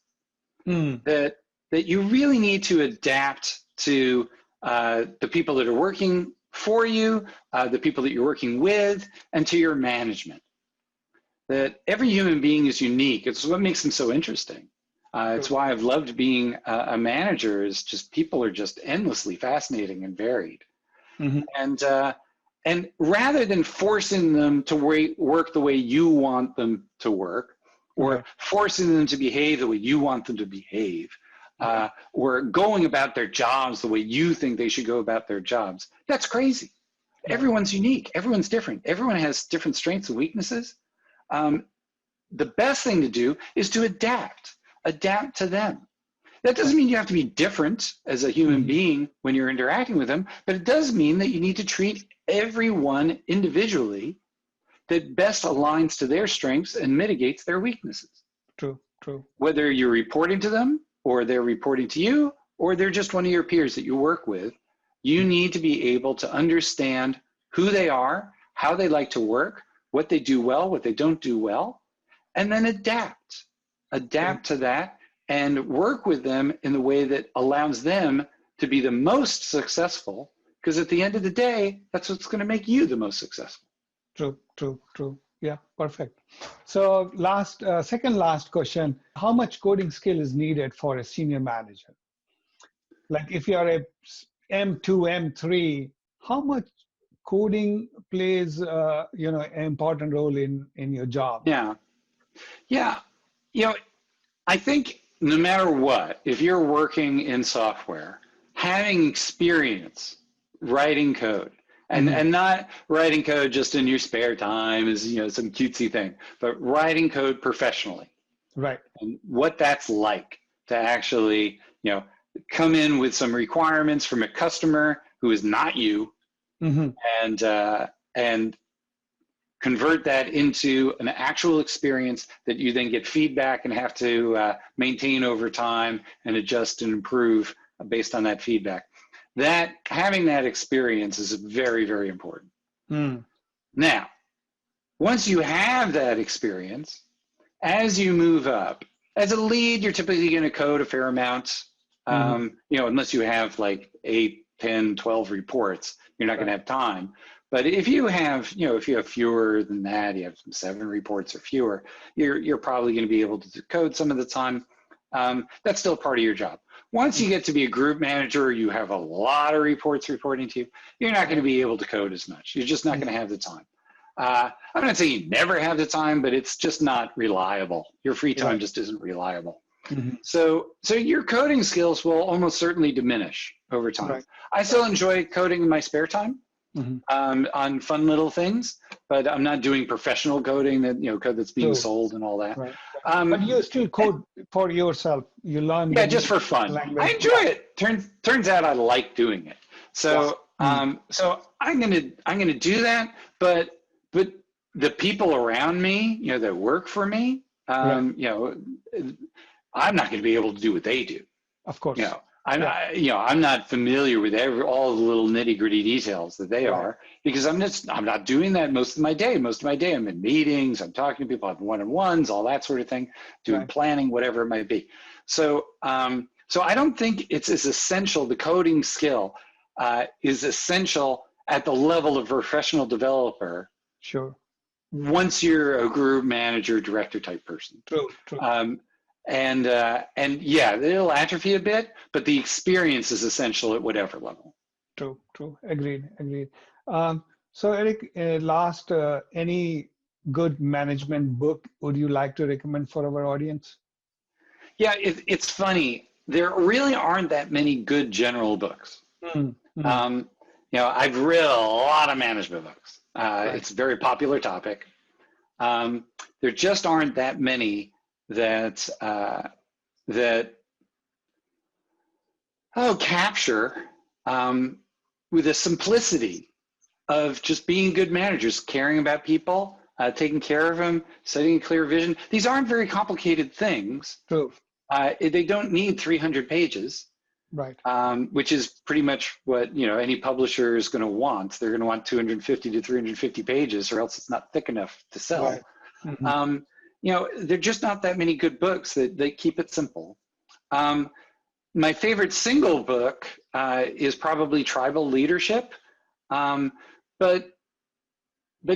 That you really need to adapt to the people that are working for you, the people that you're working with, and to your management. That every human being is unique. It's what makes them so interesting. It's why I've loved being a manager, is just people are just endlessly fascinating and varied. And rather than forcing them to work the way you want them to work, or forcing them to behave the way you want them to behave, or going about their jobs the way you think they should go about their jobs, that's crazy. Everyone's unique. Everyone's different. Everyone has different strengths and weaknesses. The best thing to do is to adapt to them. That doesn't mean you have to be different as a human being when you're interacting with them, but it does mean that you need to treat everyone individually that best aligns to their strengths and mitigates their weaknesses. True. Whether you're reporting to them or they're reporting to you, or they're just one of your peers that you work with, you need to be able to understand who they are, how they like to work, what they do well, what they don't do well, and then adapt to that and work with them in the way that allows them to be the most successful, because at the end of the day, that's what's going to make you the most successful. True. Yeah, perfect. So second last question, how much coding skill is needed for a senior manager? Like if you're a M2, M3, how much coding plays an important role in your job? Yeah. I think no matter what, if you're working in software, having experience writing code, and not writing code just in your spare time as some cutesy thing, but writing code professionally. Right. And what that's like to actually, come in with some requirements from a customer who is not you, and convert that into an actual experience that you then get feedback and have to maintain over time and adjust and improve based on that feedback. That having that experience is very, very important. Now, once you have that experience, as you move up, as a lead, you're typically going to code a fair amount, unless you have like 8, 10, 12 reports, you're not going to have time. But if you have, fewer than that, you have 7 reports or fewer, you're probably going to be able to code some of the time. That's still part of your job. Once you get to be a group manager, you have a lot of reports reporting to you, you're not going to be able to code as much. You're just not going to have the time. I'm not saying you never have the time, but it's just not reliable. Your free time just isn't reliable. So your coding skills will almost certainly diminish over time. I still enjoy coding in my spare time. On fun little things, but I'm not doing professional coding code that's being sold and all that. But you still code for yourself. You learn. Yeah, just for fun. I enjoy it. Turns out I like doing it. So so I'm gonna do that. But the people around me, that work for me, I'm not going to be able to do what they do. Of You course. know, Yeah. I'm not familiar with all the little nitty gritty details that they Right. are, because I'm not doing that most of my day. Most of my day, I'm in meetings, I'm talking to people, I have one-on-ones, all that sort of thing, doing Right. planning, whatever it might be. So, so I don't think it's as essential. The coding skill is essential at the level of professional developer Sure. once you're a group manager, director type person. True. True. Um, and yeah, it'll atrophy a bit, but the experience is essential at whatever level. True. True. Agreed. Agreed. So Eric, last, any good management book would you like to recommend for our audience? Yeah, it's funny. There really aren't that many good general books. Mm, mm, Um, I've read a lot of management books. right. It's a very popular topic. There just aren't that many that that capture with the simplicity of just being good managers, caring about people, taking care of them, setting a clear vision. These aren't very complicated things. True. They don't need 300 pages, Right. which is pretty much what any publisher is going to want. They're going to want 250 to 350 pages, or else it's not thick enough to Right. sell. Hmm. There are just not that many good books that keep it simple. My favorite single book is probably Tribal Leadership, but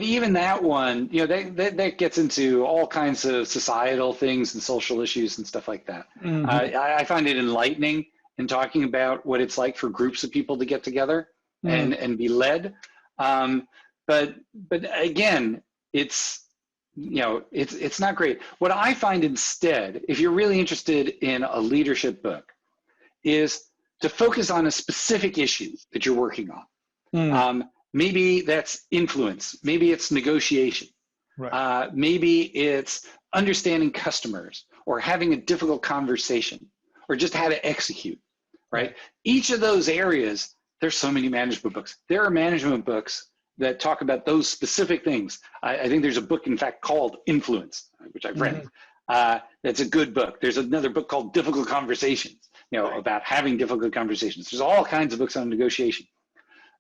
even that one, that gets into all kinds of societal things and social issues and stuff like that. Hmm. I find it enlightening in talking about what it's like for groups of people to get together Mm, and be led. But again, it's not great. What I find instead, if you're really interested in a leadership book, is to focus on a specific issue that you're working on. mm, Maybe that's influence. Maybe it's negotiation. right. Maybe it's understanding customers or having a difficult conversation or just how to execute, right? Right. Each of those areas, there's so many management books. There are management books that talk about those specific things. I think there's a book, in fact, called Influence, which I've read. Hmm. That's a good book. There's another book called Difficult Conversations, Right. about having difficult conversations. There's all kinds of books on negotiation.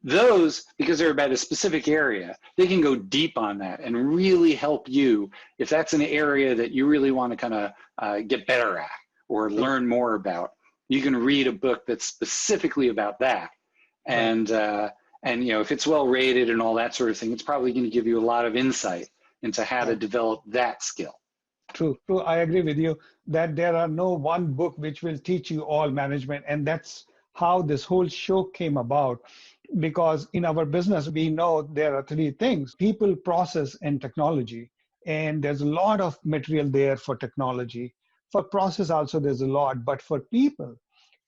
Those, because they're about a specific area, they can go deep on that and really help you if that's an area that you really want to kind of get better at or True. learn more about. You can read a book that's specifically about that. Right. And if it's well rated and all that sort of thing, it's probably going to give you a lot of insight into how to Right. develop that skill. True. True. I agree with you that there are no one book which will teach you all management. And that's how this whole show came about. Because in our business, we know there are three things: people, process, and technology. And there's a lot of material there for technology. For process also, there's a lot. But for people,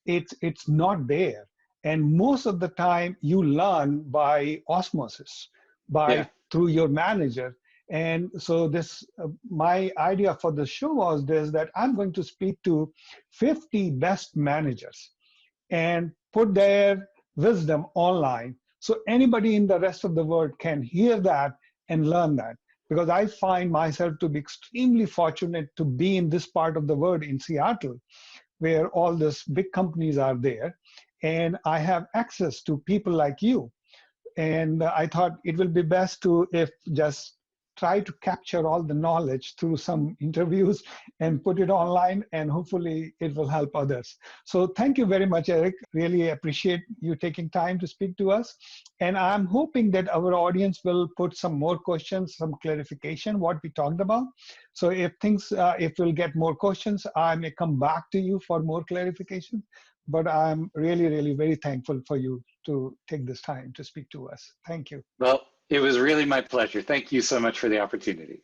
it's not there. And most of the time you learn by osmosis, by Yeah. through your manager. And so this my idea for the show was this, that I'm going to speak to 50 best managers and put their wisdom online, so anybody in the rest of the world can hear that and learn that. Because I find myself to be extremely fortunate to be in this part of the world, in Seattle, where all these big companies are there, and I have access to people like you. And I thought it will be best to if just try to capture all the knowledge through some interviews and put it online, and hopefully it will help others. So thank you very much, Eric. Really appreciate you taking time to speak to us. And I'm hoping that our audience will put some more questions, some clarification, what we talked about. So if we'll get more questions, I may come back to you for more clarification. But I'm really, really very thankful for you to take this time to speak to us. Thank you. Well, it was really my pleasure. Thank you so much for the opportunity.